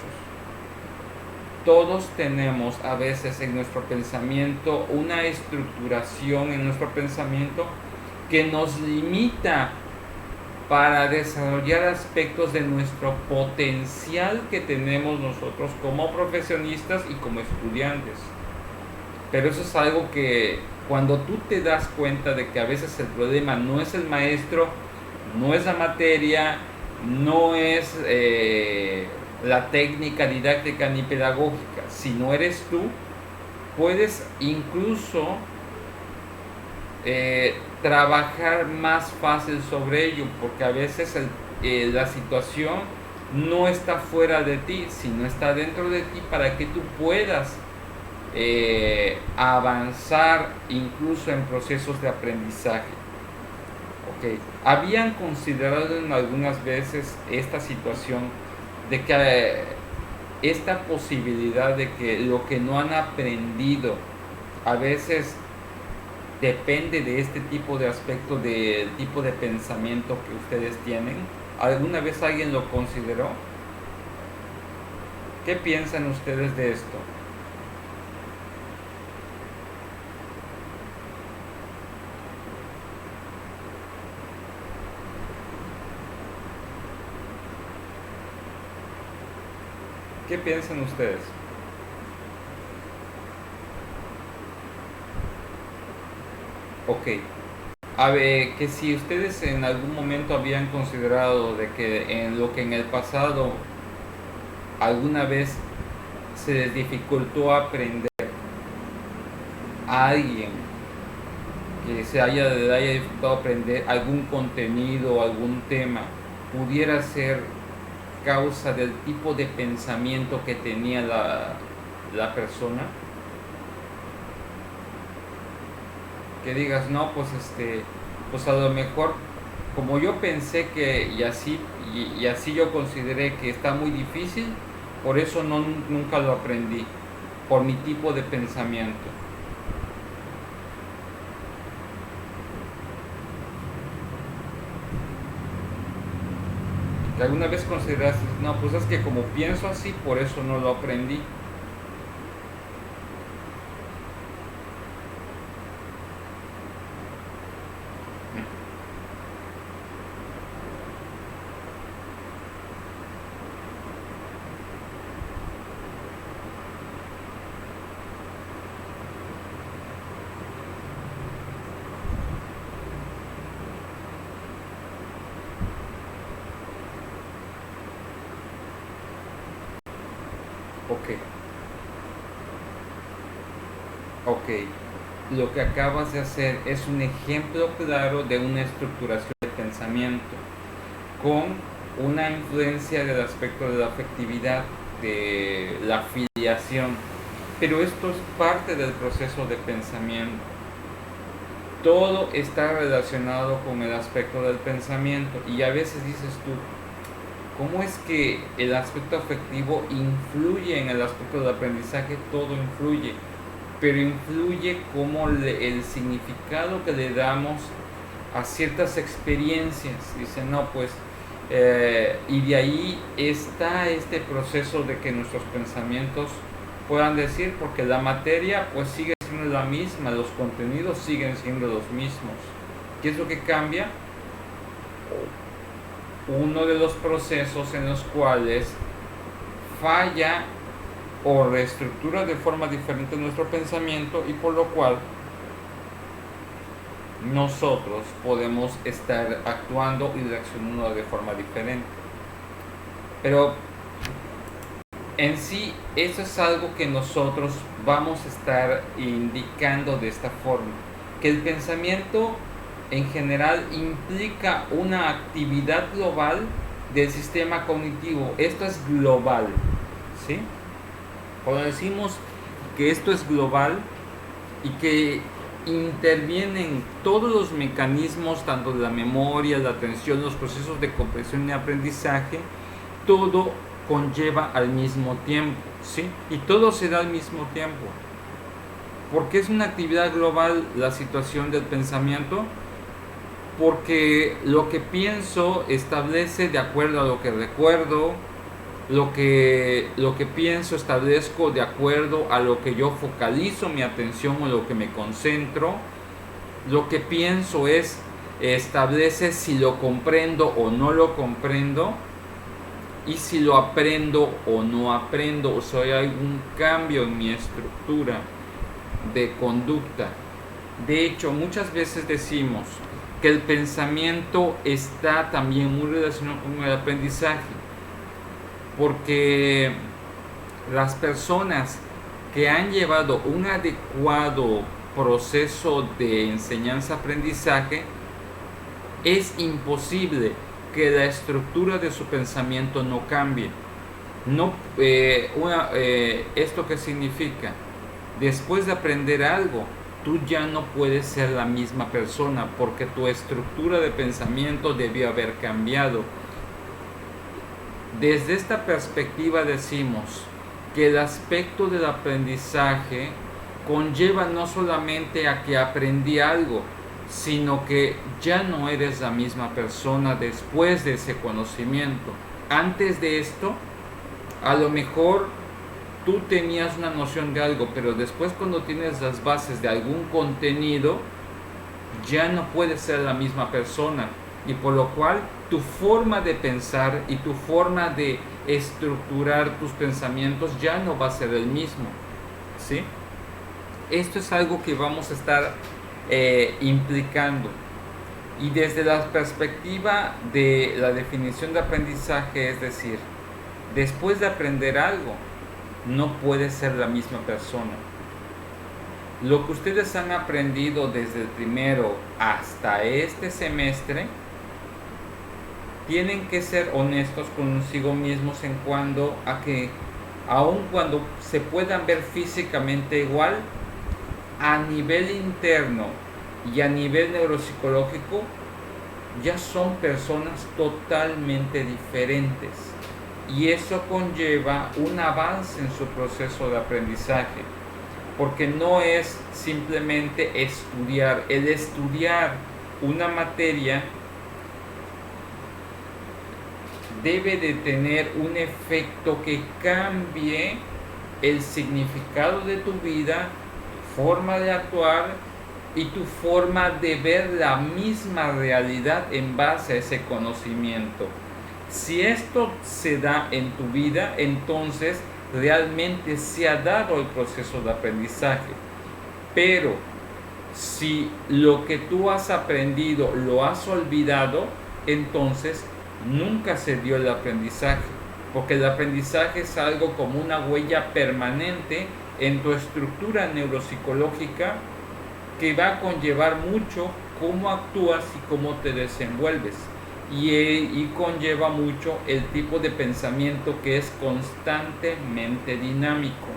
Todos tenemos a veces en nuestro pensamiento una estructuración en nuestro pensamiento que nos limita para desarrollar aspectos de nuestro potencial que tenemos nosotros como profesionistas y como estudiantes. Pero eso es algo que cuando tú te das cuenta de que a veces el problema no es el maestro, no es la materia, no es la técnica didáctica ni pedagógica, sino eres tú, puedes incluso trabajar más fácil sobre ello, porque a veces la situación no está fuera de ti, sino está dentro de ti para que tú puedas avanzar incluso en procesos de aprendizaje. Okay. ¿Habían considerado en algunas veces esta situación de que esta posibilidad de que lo que no han aprendido a veces depende de este tipo de aspecto, del tipo de pensamiento que ustedes tienen? ¿Alguna vez alguien lo consideró? ¿Qué piensan ustedes de esto? ¿Qué piensan ustedes? Ok. A ver, que si ustedes en algún momento habían considerado de que en lo que en el pasado alguna vez se les dificultó aprender, a alguien que le haya dificultado aprender algún contenido, algún tema, pudiera ser causa del tipo de pensamiento que tenía la persona. Que digas, no, pues pues a lo mejor como yo pensé que y así yo consideré que está muy difícil, por eso nunca lo aprendí, por mi tipo de pensamiento. Que alguna vez consideraste, no, pues es que como pienso así, por eso no lo aprendí. Ok, ok. Lo que acabas de hacer es un ejemplo claro de una estructuración de pensamiento con una influencia del aspecto de la afectividad, de la filiación. Pero esto es parte del proceso de pensamiento. Todo está relacionado con el aspecto del pensamiento y a veces dices tú, ¿cómo es que el aspecto afectivo influye en el aspecto del aprendizaje? Todo influye, pero influye como el significado que le damos a ciertas experiencias. Dice, no, pues, y de ahí está este proceso de que nuestros pensamientos puedan decir, porque la materia pues sigue siendo la misma, los contenidos siguen siendo los mismos. ¿Qué es lo que cambia? Uno de los procesos en los cuales falla o reestructura de forma diferente nuestro pensamiento y por lo cual nosotros podemos estar actuando y reaccionando de forma diferente. Pero en sí, eso es algo que nosotros vamos a estar indicando de esta forma, que el pensamiento en general implica una actividad global del sistema cognitivo. Esto es global, ¿sí? Cuando decimos que esto es global y que intervienen todos los mecanismos, tanto de la memoria, la atención, los procesos de comprensión y aprendizaje, todo conlleva al mismo tiempo, ¿sí? Y todo se da al mismo tiempo. ¿Por qué es una actividad global la situación del pensamiento? Porque lo que pienso establece de acuerdo a lo que recuerdo, lo que pienso establezco de acuerdo a lo que yo focalizo mi atención o lo que me concentro. Lo que pienso establece si lo comprendo o no lo comprendo, y si lo aprendo o no aprendo, o si hay algún cambio en mi estructura de conducta. De hecho, muchas veces decimos que el pensamiento está también muy relacionado con el aprendizaje, porque las personas que han llevado un adecuado proceso de enseñanza-aprendizaje, es imposible que la estructura de su pensamiento no cambie. No, ¿esto qué significa? Después de aprender algo, tú ya no puedes ser la misma persona porque tu estructura de pensamiento debió haber cambiado. Desde esta perspectiva decimos que el aspecto del aprendizaje conlleva no solamente a que aprendí algo, sino que ya no eres la misma persona después de ese conocimiento. Antes de esto, a lo mejor tú tenías una noción de algo, pero después cuando tienes las bases de algún contenido, ya no puedes ser la misma persona, y por lo cual tu forma de pensar y tu forma de estructurar tus pensamientos ya no va a ser el mismo, ¿sí? Esto es algo que vamos a estar implicando, y desde la perspectiva de la definición de aprendizaje, es decir, después de aprender algo, no puedes ser la misma persona. Lo que ustedes han aprendido desde el primero hasta este semestre, tienen que ser honestos consigo mismos en cuanto a que, aun cuando se puedan ver físicamente igual, a nivel interno y a nivel neuropsicológico, ya son personas totalmente diferentes. Y eso conlleva un avance en su proceso de aprendizaje, porque no es simplemente estudiar. El estudiar una materia debe de tener un efecto que cambie el significado de tu vida, tu forma de actuar y tu forma de ver la misma realidad en base a ese conocimiento. Si esto se da en tu vida, entonces realmente se ha dado el proceso de aprendizaje. Pero si lo que tú has aprendido lo has olvidado, entonces nunca se dio el aprendizaje, porque el aprendizaje es algo como una huella permanente en tu estructura neuropsicológica que va a conllevar mucho cómo actúas y cómo te desenvuelves, y conlleva mucho el tipo de pensamiento que es constantemente dinámico.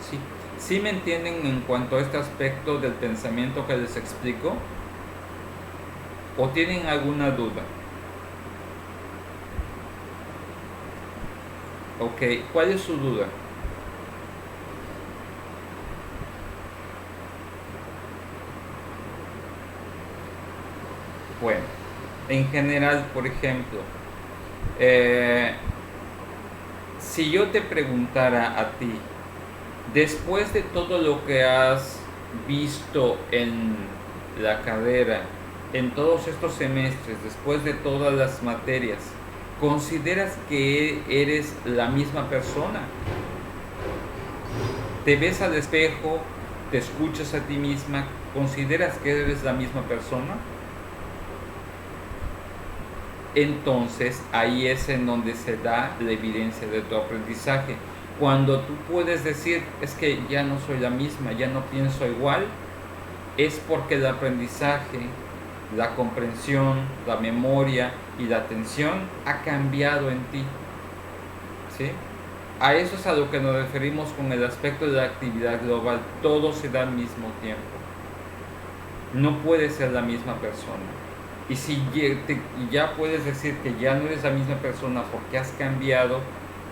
¿Sí? ¿Sí me entienden en cuanto a este aspecto del pensamiento que les explico? ¿O tienen alguna duda? Ok, ¿cuál es su duda? Bueno, en general, por ejemplo, si yo te preguntara a ti, después de todo lo que has visto en la carrera, en todos estos semestres, después de todas las materias, ¿consideras que eres la misma persona? ¿Te ves al espejo? ¿Te escuchas a ti misma? ¿Consideras que eres la misma persona? Entonces ahí es en donde se da la evidencia de tu aprendizaje. Cuando tú puedes decir, es que ya no soy la misma, ya no pienso igual, es porque el aprendizaje, la comprensión, la memoria y la atención ha cambiado en ti. ¿Sí? A eso es a lo que nos referimos con el aspecto de la actividad global. Todo se da al mismo tiempo. No puedes ser la misma persona. Y si ya puedes decir que ya no eres la misma persona porque has cambiado,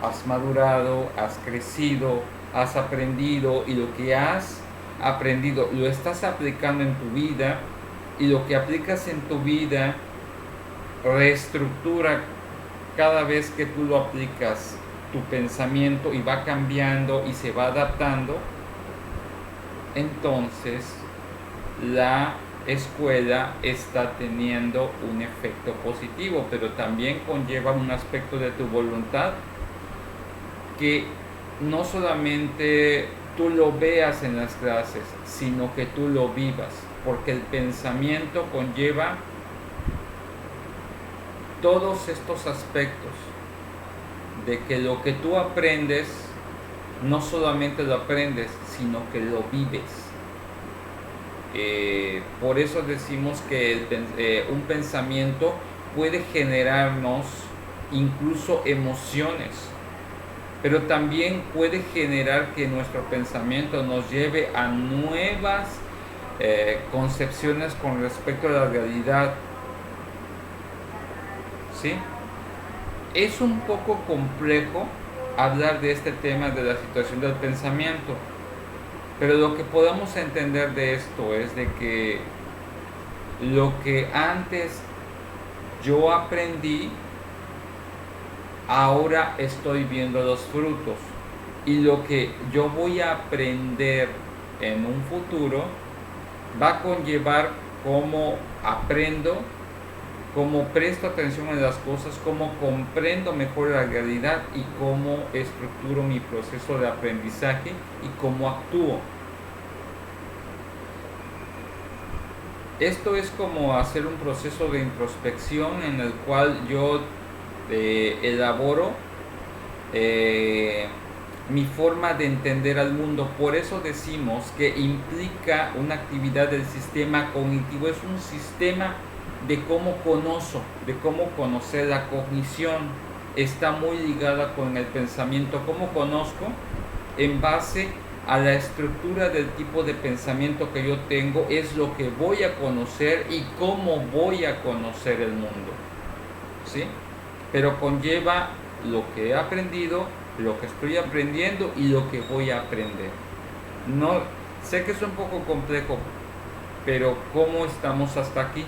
has madurado, has crecido, has aprendido, y lo que has aprendido lo estás aplicando en tu vida, y lo que aplicas en tu vida reestructura cada vez que tú lo aplicas tu pensamiento y va cambiando y se va adaptando, entonces la escuela está teniendo un efecto positivo, pero también conlleva un aspecto de tu voluntad que no solamente tú lo veas en las clases, sino que tú lo vivas, porque el pensamiento conlleva todos estos aspectos de que lo que tú aprendes no solamente lo aprendes, sino que lo vives. Por eso decimos que un pensamiento puede generarnos incluso emociones, pero también puede generar que nuestro pensamiento nos lleve a nuevas concepciones con respecto a la realidad. ¿Sí? Es un poco complejo hablar de este tema de la situación del pensamiento, pero lo que podemos entender de esto es de que lo que antes yo aprendí, ahora estoy viendo los frutos, y lo que yo voy a aprender en un futuro va a conllevar cómo aprendo, cómo presto atención a las cosas, cómo comprendo mejor la realidad y cómo estructuro mi proceso de aprendizaje y cómo actúo. Esto es como hacer un proceso de introspección en el cual yo elaboro mi forma de entender al mundo. Por eso decimos que implica una actividad del sistema cognitivo. Es un sistema de cómo conozco, de cómo conocer. La cognición está muy ligada con el pensamiento. ¿Cómo conozco? En base a la estructura del tipo de pensamiento que yo tengo, es lo que voy a conocer y cómo voy a conocer el mundo. ¿Sí? Pero conlleva lo que he aprendido, lo que estoy aprendiendo y lo que voy a aprender. No, sé que es un poco complejo, pero ¿cómo estamos hasta aquí?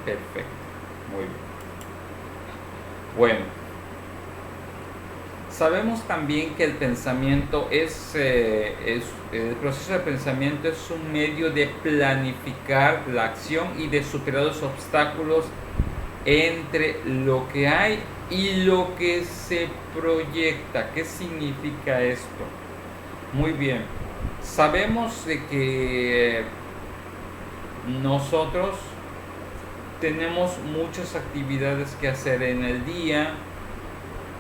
Perfecto, muy bien. Bueno, sabemos también que el pensamiento el proceso de pensamiento es un medio de planificar la acción y de superar los obstáculos entre lo que hay y lo que se proyecta. ¿Qué significa esto? Muy bien, sabemos de que nosotros tenemos muchas actividades que hacer en el día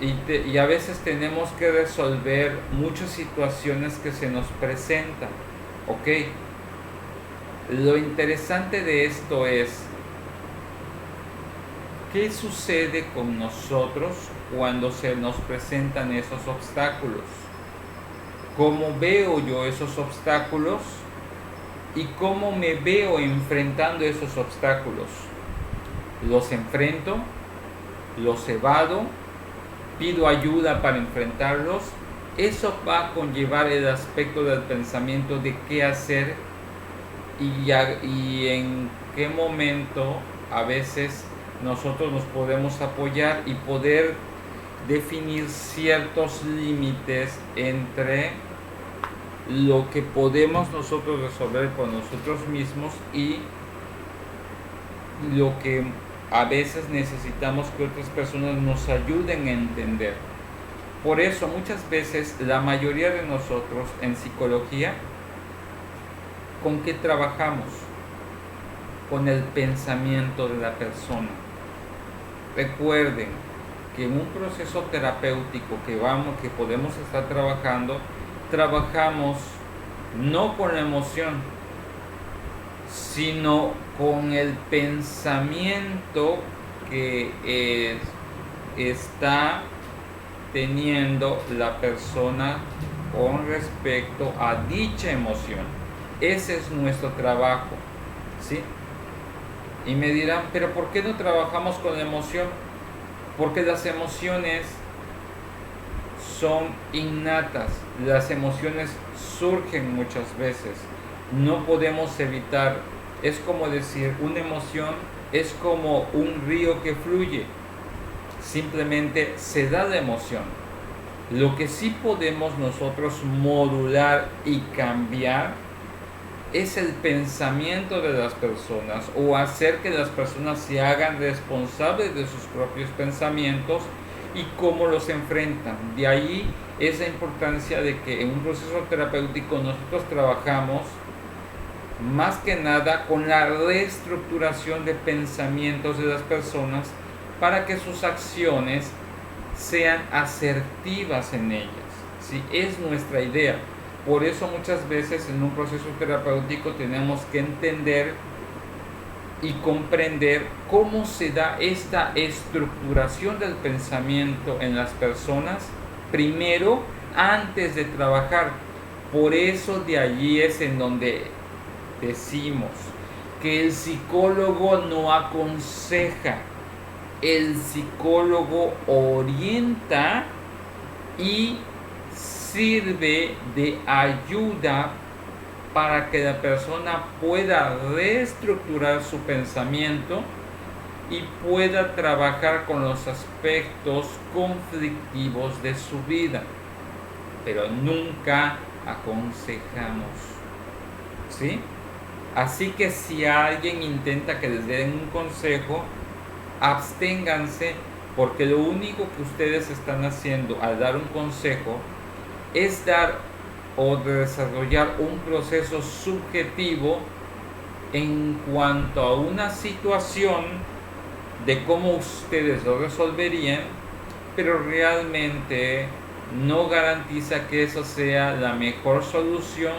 y a veces tenemos que resolver muchas situaciones que se nos presentan. ¿Ok? Lo interesante de esto es, ¿qué sucede con nosotros cuando se nos presentan esos obstáculos? ¿Cómo veo yo esos obstáculos? ¿Y cómo me veo enfrentando esos obstáculos? ¿Los enfrento? ¿Los evado? ¿Pido ayuda para enfrentarlos? Eso va a conllevar el aspecto del pensamiento de qué hacer y en qué momento a veces nosotros nos podemos apoyar y poder definir ciertos límites entre lo que podemos nosotros resolver por nosotros mismos y lo que a veces necesitamos que otras personas nos ayuden a entender. Por eso muchas veces la mayoría de nosotros en psicología, ¿con qué trabajamos? Con el pensamiento de la persona. Recuerden que en un proceso terapéutico que podemos estar trabajando, trabajamos no con la emoción, sino con el pensamiento que está teniendo la persona con respecto a dicha emoción. Ese es nuestro trabajo, ¿sí? Y me dirán, pero ¿por qué no trabajamos con la emoción? Porque las emociones son innatas, las emociones surgen muchas veces, no podemos evitar. Es como decir, una emoción es como un río que fluye, simplemente se da la emoción. Lo que sí podemos nosotros modular y cambiar es el pensamiento de las personas, o hacer que las personas se hagan responsables de sus propios pensamientos y cómo los enfrentan. De ahí es la importancia de que en un proceso terapéutico nosotros trabajamos más que nada con la reestructuración de pensamientos de las personas para que sus acciones sean asertivas en ellas. ¿Sí? Es nuestra idea. Por eso muchas veces en un proceso terapéutico tenemos que entender y comprender cómo se da esta estructuración del pensamiento en las personas primero, antes de trabajar. Por eso de allí es en donde decimos que el psicólogo no aconseja, el psicólogo orienta y sirve de ayuda para que la persona pueda reestructurar su pensamiento y pueda trabajar con los aspectos conflictivos de su vida, pero nunca aconsejamos, ¿sí? Así que si alguien intenta que les den un consejo, absténganse, porque lo único que ustedes están haciendo al dar un consejo es dar o desarrollar un proceso subjetivo en cuanto a una situación de cómo ustedes lo resolverían, pero realmente no garantiza que eso sea la mejor solución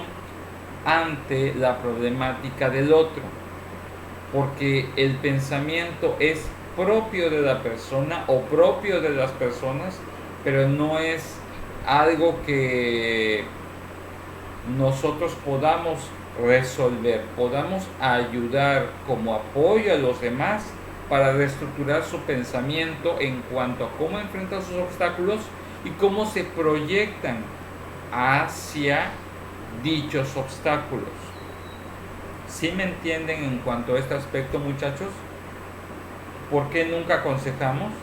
ante la problemática del otro, porque el pensamiento es propio de la persona o propio de las personas, pero no es algo que nosotros podamos resolver, podamos ayudar como apoyo a los demás para reestructurar su pensamiento en cuanto a cómo enfrentar sus obstáculos y cómo se proyectan hacia dichos obstáculos. ¿Sí me entienden en cuanto a este aspecto, muchachos? ¿Por qué nunca aconsejamos?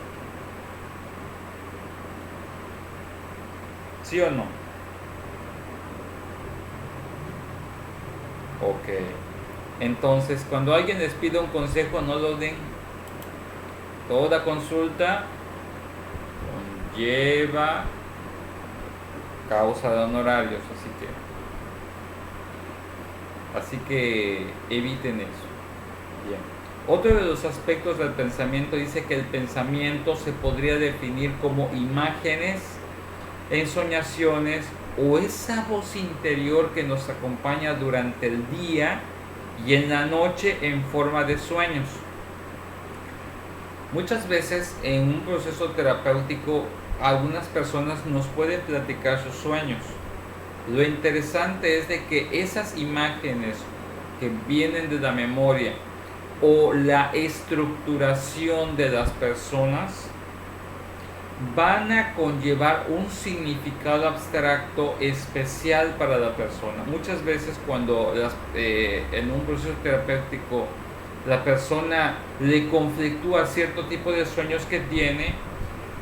¿Sí o no? Ok. Entonces, cuando alguien les pide un consejo, no lo den. Toda consulta conlleva causa de honorarios, así que eviten eso. Bien. Otro de los aspectos del pensamiento dice que el pensamiento se podría definir como imágenes, ensoñaciones o esa voz interior que nos acompaña durante el día y en la noche en forma de sueños. Muchas veces en un proceso terapéutico algunas personas nos pueden platicar sus sueños. Lo interesante es de que esas imágenes que vienen de la memoria o la estructuración de las personas van a conllevar un significado abstracto especial para la persona. Muchas veces cuando en un proceso terapéutico la persona le conflictúa cierto tipo de sueños que tiene,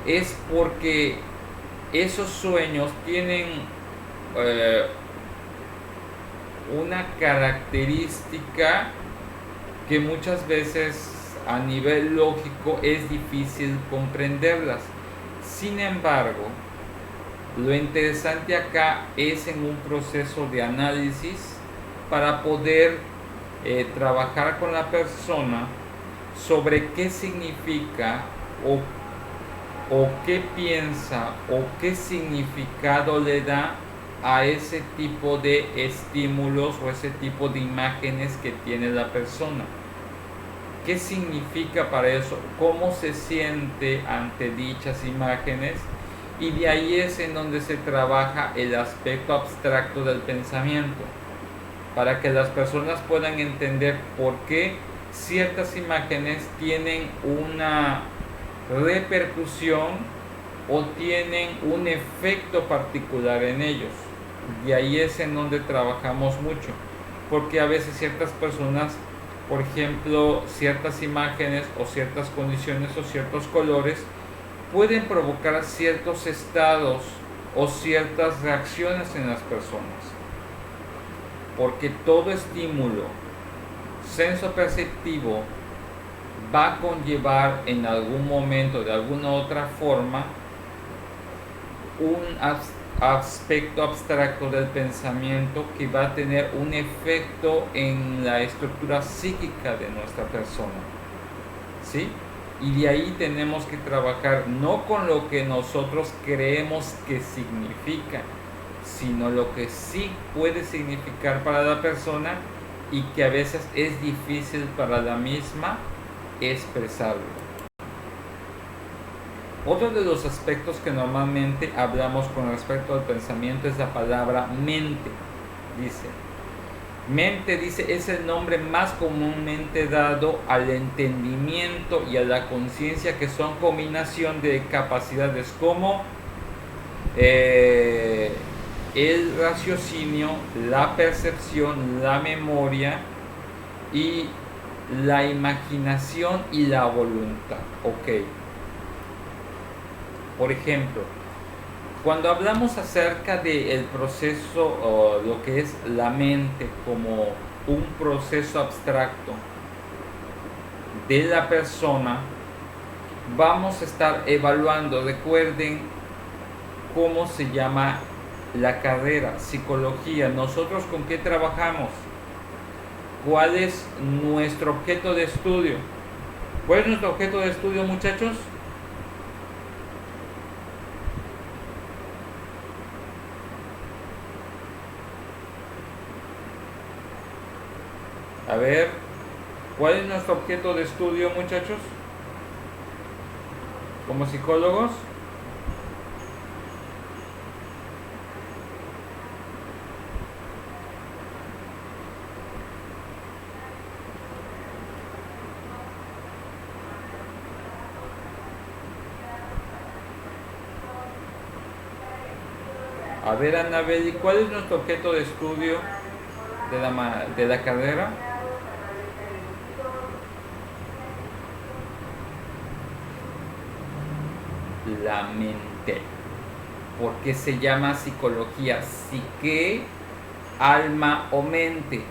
es porque esos sueños tienen una característica que muchas veces a nivel lógico es difícil comprenderlas. Sin embargo, lo interesante acá es en un proceso de análisis para poder trabajar con la persona sobre qué significa o qué piensa o qué significado le da a ese tipo de estímulos o ese tipo de imágenes que tiene la persona. ¿Qué significa para eso? ¿Cómo se siente ante dichas imágenes? Y de ahí es en donde se trabaja el aspecto abstracto del pensamiento, para que las personas puedan entender por qué ciertas imágenes tienen una repercusión o tienen un efecto particular en ellos. De ahí es en donde trabajamos mucho, porque a veces ciertas personas, por ejemplo, ciertas imágenes o ciertas condiciones o ciertos colores pueden provocar ciertos estados o ciertas reacciones en las personas, porque todo estímulo sensoperceptivo va a conllevar en algún momento, de alguna otra forma, un aspecto abstracto del pensamiento que va a tener un efecto en la estructura psíquica de nuestra persona, ¿sí? Y de ahí tenemos que trabajar no con lo que nosotros creemos que significa, sino lo que sí puede significar para la persona y que a veces es difícil para la misma expresarlo. Otro de los aspectos que normalmente hablamos con respecto al pensamiento es la palabra mente. Mente, es el nombre más comúnmente dado al entendimiento y a la conciencia, que son combinación de capacidades como el raciocinio, la percepción, la memoria y la imaginación y la voluntad. Ok. Por ejemplo, cuando hablamos acerca del proceso o lo que es la mente como un proceso abstracto de la persona, vamos a estar evaluando, recuerden cómo se llama la carrera, psicología. Nosotros con qué trabajamos, cuál es nuestro objeto de estudio. ¿Cuál es nuestro objeto de estudio, muchachos? A ver, ¿cuál es nuestro objeto de estudio, muchachos? Como psicólogos. A ver, Anabel, ¿cuál es nuestro objeto de estudio de la carrera? la mente. ¿Por qué se llama psicología? Psique, alma o mente.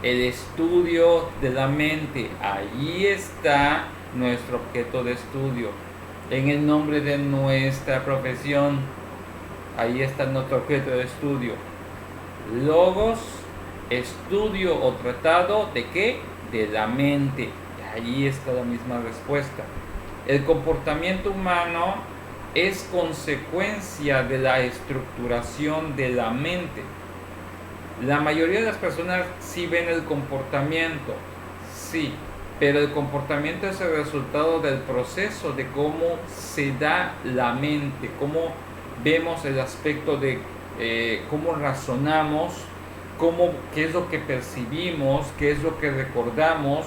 El estudio de la mente, ahí está nuestro objeto de estudio. En el nombre de nuestra profesión, ahí está nuestro objeto de estudio. Logos, estudio o tratado de qué? De la mente. Ahí está la misma respuesta. El comportamiento humano es consecuencia de la estructuración de la mente. La mayoría de las personas sí ven el comportamiento, sí, pero el comportamiento es el resultado del proceso de cómo se da la mente, cómo vemos el aspecto de cómo razonamos, qué es lo que percibimos, qué es lo que recordamos,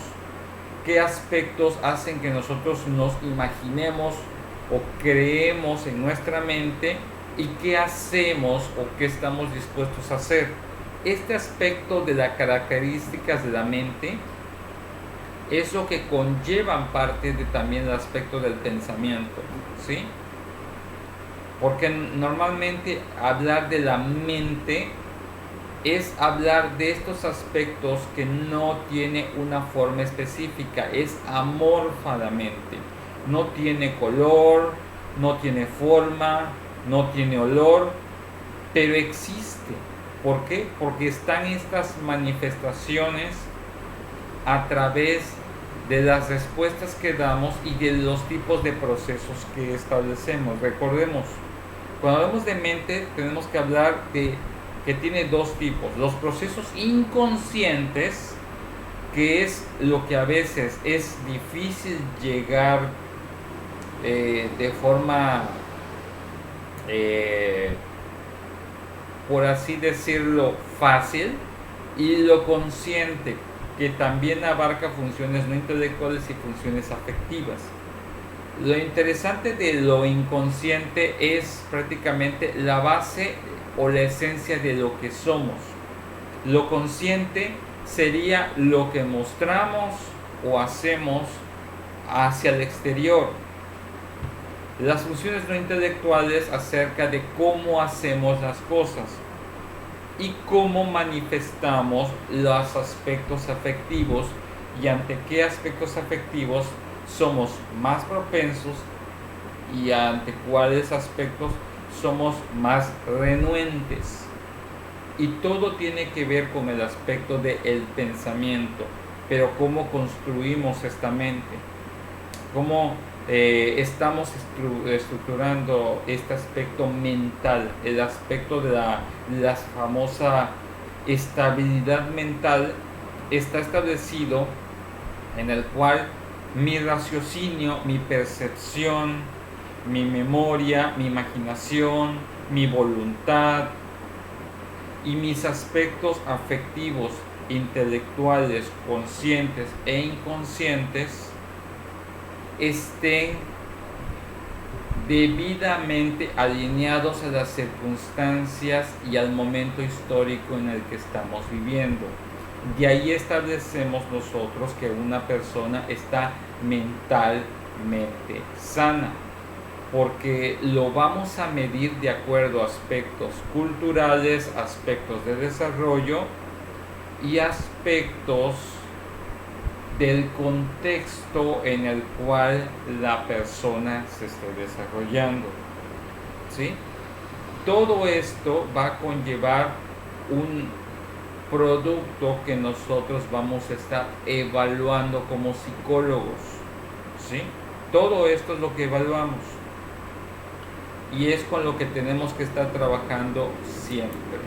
qué aspectos hacen que nosotros nos imaginemos o creemos en nuestra mente y qué hacemos o qué estamos dispuestos a hacer. Este aspecto de las características de la mente es lo que conllevan parte de también el aspecto del pensamiento, ¿sí? Porque normalmente hablar de la mente es hablar de estos aspectos que no tiene una forma específica, es amorfa la mente, no tiene color, no tiene forma, no tiene olor, pero existe. ¿Por qué? Porque están estas manifestaciones a través de las respuestas que damos y de los tipos de procesos que establecemos. Recordemos, cuando hablamos de mente tenemos que hablar de que tiene dos tipos. Los procesos inconscientes, que es lo que a veces es difícil llegar de forma por así decirlo, fácil, y lo consciente, que también abarca funciones no intelectuales y funciones afectivas. Lo interesante de lo inconsciente es prácticamente la base o la esencia de lo que somos. Lo consciente sería lo que mostramos o hacemos hacia el exterior. Las funciones no intelectuales acerca de cómo hacemos las cosas y cómo manifestamos los aspectos afectivos y ante qué aspectos afectivos somos más propensos y ante cuáles aspectos somos más renuentes. Y todo tiene que ver con el aspecto del pensamiento, pero cómo construimos esta mente, cómo estamos estructurando este aspecto mental, el aspecto de la famosa estabilidad mental está establecido en el cual mi raciocinio, mi percepción, mi memoria, mi imaginación, mi voluntad y mis aspectos afectivos, intelectuales, conscientes e inconscientes estén debidamente alineados a las circunstancias y al momento histórico en el que estamos viviendo. De ahí establecemos nosotros que una persona está mentalmente sana, porque lo vamos a medir de acuerdo a aspectos culturales, aspectos de desarrollo y aspectos del contexto en el cual la persona se esté desarrollando, ¿sí? Todo esto va a conllevar un producto que nosotros vamos a estar evaluando como psicólogos, ¿sí? Todo esto es lo que evaluamos y es con lo que tenemos que estar trabajando siempre.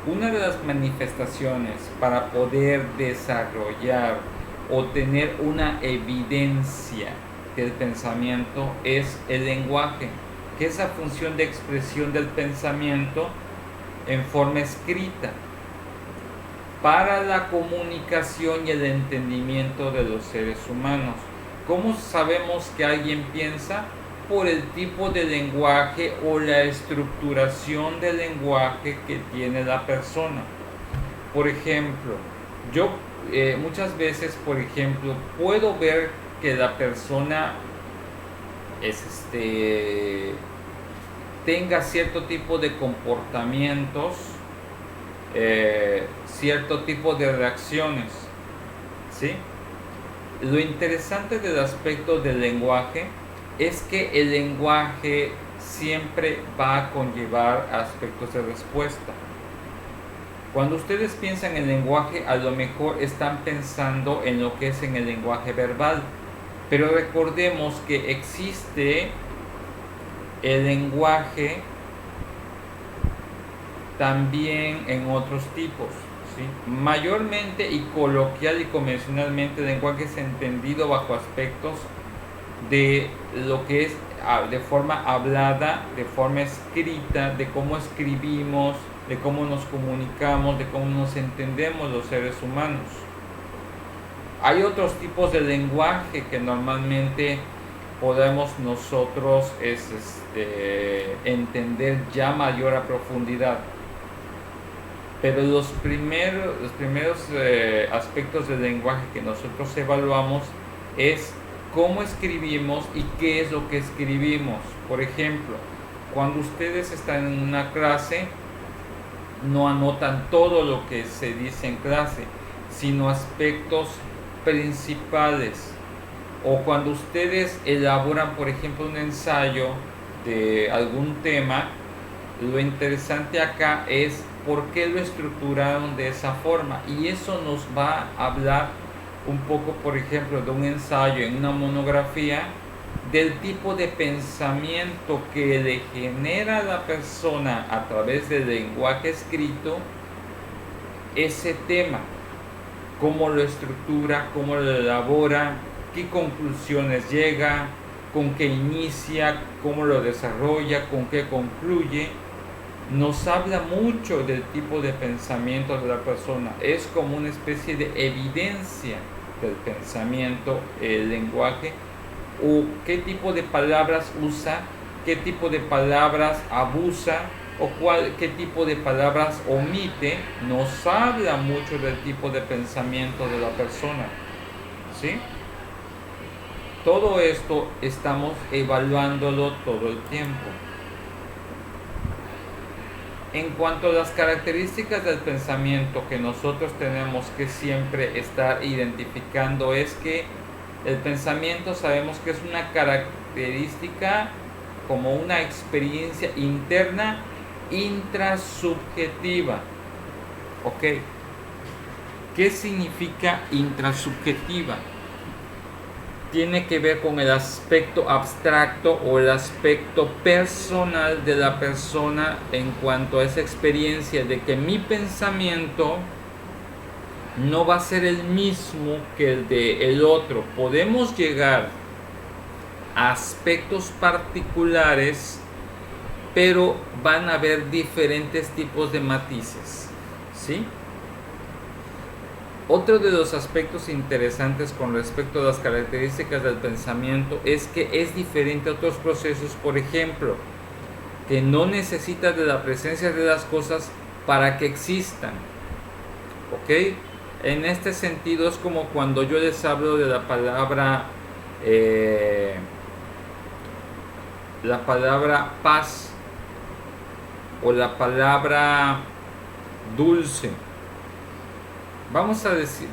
Una de las manifestaciones para poder desarrollar o tener una evidencia del pensamiento es el lenguaje, que es la función de expresión del pensamiento en forma escrita para la comunicación y el entendimiento de los seres humanos. ¿Cómo sabemos que alguien piensa? Por el tipo de lenguaje o la estructuración del lenguaje que tiene la persona. Por ejemplo, yo muchas veces, por ejemplo, puedo ver que la persona es tenga cierto tipo de comportamientos, cierto tipo de reacciones, ¿sí? Lo interesante del aspecto del lenguaje es que el lenguaje siempre va a conllevar aspectos de respuesta. Cuando ustedes piensan en lenguaje, a lo mejor están pensando en lo que es en el lenguaje verbal, pero recordemos que existe el lenguaje también en otros tipos, ¿sí? Mayormente y coloquial y convencionalmente el lenguaje es entendido bajo aspectos de lo que es de forma hablada, de forma escrita, de cómo escribimos, de cómo nos comunicamos, de cómo nos entendemos los seres humanos. Hay otros tipos de lenguaje que normalmente podemos nosotros entender ya mayor a profundidad. Pero los primeros aspectos del lenguaje que nosotros evaluamos es cómo escribimos y qué es lo que escribimos. Por ejemplo, cuando ustedes están en una clase, no anotan todo lo que se dice en clase, sino aspectos principales. O cuando ustedes elaboran, por ejemplo, un ensayo de algún tema, lo interesante acá es por qué lo estructuraron de esa forma. Y eso nos va a hablar un poco, por ejemplo, de un ensayo en una monografía, del tipo de pensamiento que le genera a la persona a través del lenguaje escrito ese tema, cómo lo estructura, cómo lo elabora, qué conclusiones llega, con qué inicia, cómo lo desarrolla, con qué concluye. Nos habla mucho del tipo de pensamiento de la persona. Es como una especie de evidencia del pensamiento, el lenguaje, o qué tipo de palabras usa, qué tipo de palabras abusa, o qué tipo de palabras omite. Nos habla mucho del tipo de pensamiento de la persona, ¿sí? Todo esto estamos evaluándolo todo el tiempo. En cuanto a las características del pensamiento que nosotros tenemos que siempre estar identificando, es que el pensamiento sabemos que es una característica como una experiencia interna intrasubjetiva. ¿Ok? ¿Qué significa intrasubjetiva? Tiene que ver con el aspecto abstracto o el aspecto personal de la persona en cuanto a esa experiencia de que mi pensamiento no va a ser el mismo que el de el otro. Podemos llegar a aspectos particulares, pero van a haber diferentes tipos de matices, ¿sí? Otro de los aspectos interesantes con respecto a las características del pensamiento es que es diferente a otros procesos, por ejemplo, que no necesita de la presencia de las cosas para que existan. ¿Ok? En este sentido es como cuando yo les hablo de la palabra paz o la palabra dulce. Vamos a decir,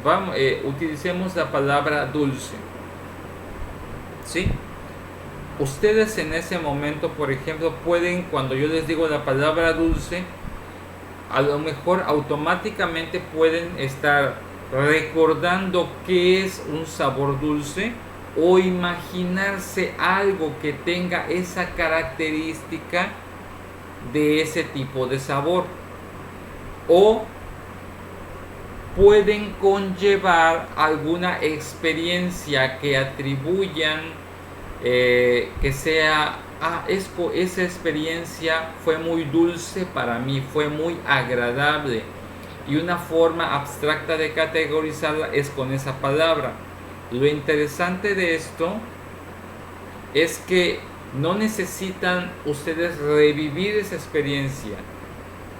utilicemos la palabra dulce, ¿sí? Ustedes en ese momento, por ejemplo, pueden, cuando yo les digo la palabra dulce, a lo mejor automáticamente pueden estar recordando qué es un sabor dulce o imaginarse algo que tenga esa característica de ese tipo de sabor, o pueden conllevar alguna experiencia que atribuyan, que sea, esa experiencia fue muy dulce para mí, fue muy agradable, y una forma abstracta de categorizarla es con esa palabra. Lo interesante de esto es que no necesitan ustedes revivir esa experiencia,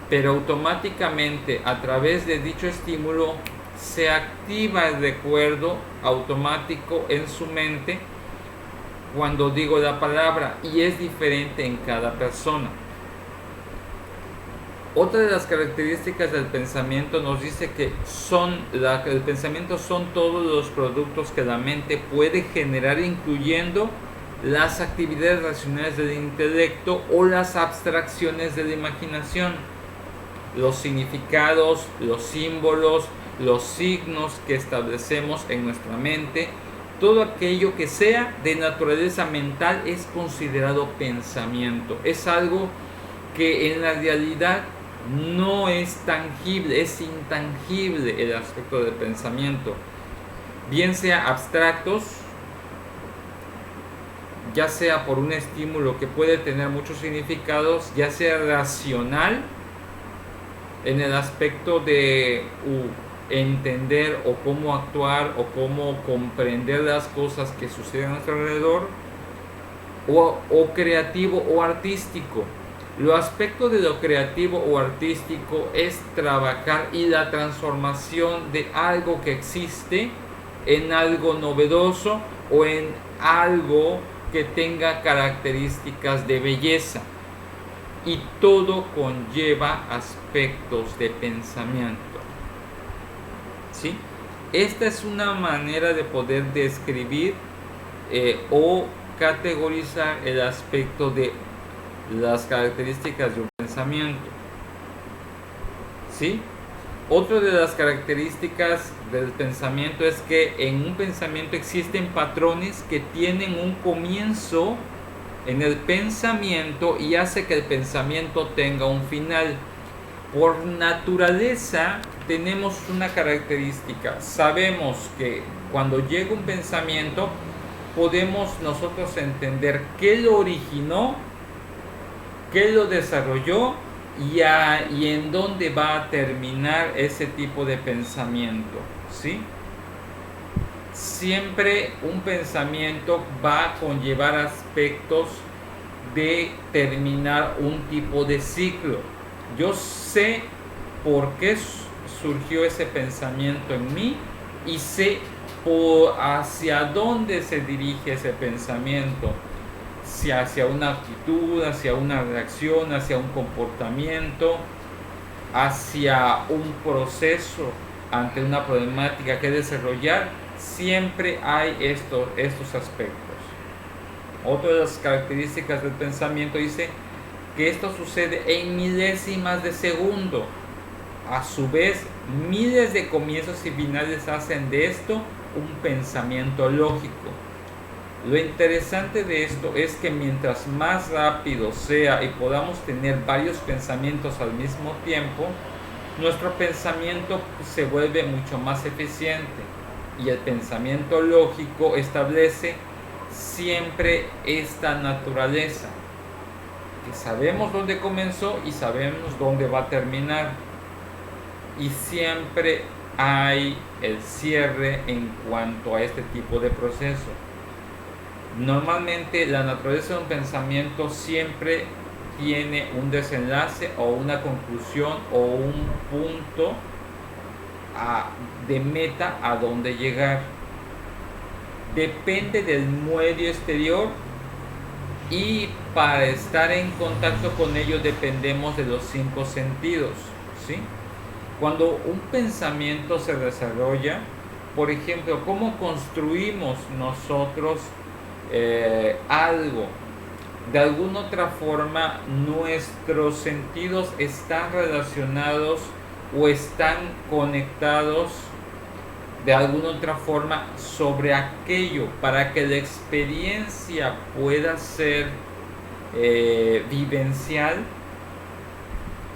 pero automáticamente a través de dicho estímulo se activa el recuerdo automático en su mente, cuando digo la palabra y es diferente en cada persona. Otra de las características del pensamiento nos dice que el pensamiento son todos los productos que la mente puede generar, incluyendo las actividades racionales del intelecto o las abstracciones de la imaginación, los significados, los símbolos, los signos que establecemos en nuestra mente. Todo aquello que sea de naturaleza mental es considerado pensamiento. Es algo que en la realidad no es tangible, es intangible el aspecto del pensamiento. Bien sea abstractos, ya sea por un estímulo que puede tener muchos significados, ya sea racional, en el aspecto de entender o cómo actuar o cómo comprender las cosas que suceden a nuestro alrededor, o creativo o artístico. Lo aspecto de lo creativo o artístico es trabajar y la transformación de algo que existe en algo novedoso o en algo que tenga características de belleza. Y todo conlleva aspectos de pensamiento. ¿Sí? Esta es una manera de poder describir o categorizar el aspecto de las características de un pensamiento. ¿Sí? Otra de las características del pensamiento es que en un pensamiento existen patrones que tienen un comienzo en el pensamiento y hace que el pensamiento tenga un final. Por naturaleza tenemos una característica. Sabemos que cuando llega un pensamiento podemos nosotros entender qué lo originó, qué lo desarrolló y en dónde va a terminar ese tipo de pensamiento, ¿sí? Siempre un pensamiento va a conllevar aspectos de terminar un tipo de ciclo. Yo sé por qué surgió ese pensamiento en mí y sé hacia dónde se dirige ese pensamiento. Si hacia una actitud, hacia una reacción, hacia un comportamiento, hacia un proceso ante una problemática que desarrollar, siempre hay estos aspectos. Otra de las características del pensamiento dice que esto sucede en milésimas de segundo. A su vez, miles de comienzos y finales hacen de esto un pensamiento lógico. Lo interesante de esto es que mientras más rápido sea y podamos tener varios pensamientos al mismo tiempo, nuestro pensamiento se vuelve mucho más eficiente. Y el pensamiento lógico establece siempre esta naturaleza, que sabemos dónde comenzó y sabemos dónde va a terminar. Y siempre hay el cierre en cuanto a este tipo de proceso. Normalmente la naturaleza de un pensamiento siempre tiene un desenlace o una conclusión o un punto de meta a donde llegar. Depende del medio exterior y para estar en contacto con ello dependemos de los 5 sentidos, ¿sí? Cuando un pensamiento se desarrolla, por ejemplo, ¿cómo construimos nosotros algo? De alguna otra forma, nuestros sentidos están relacionados o están conectados de alguna otra forma sobre aquello para que la experiencia pueda ser vivencial.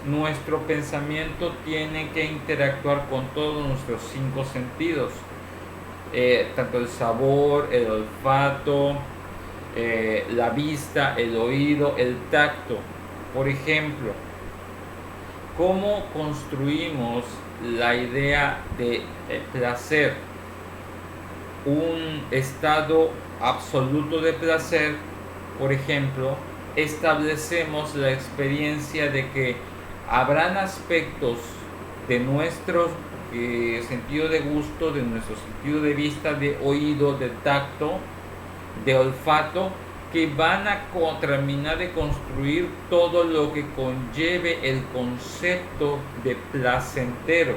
Nuestro pensamiento tiene que interactuar con todos nuestros 5 sentidos, tanto el sabor, el olfato, la vista, el oído, el tacto. Por ejemplo, ¿cómo construimos la idea de placer? Un estado absoluto de placer, por ejemplo, establecemos la experiencia de que habrán aspectos de nuestro sentido de gusto, de nuestro sentido de vista, de oído, de tacto, de olfato que van a terminar de construir todo lo que conlleve el concepto de placentero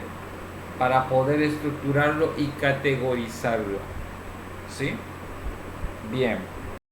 para poder estructurarlo y categorizarlo. ¿Sí? Bien.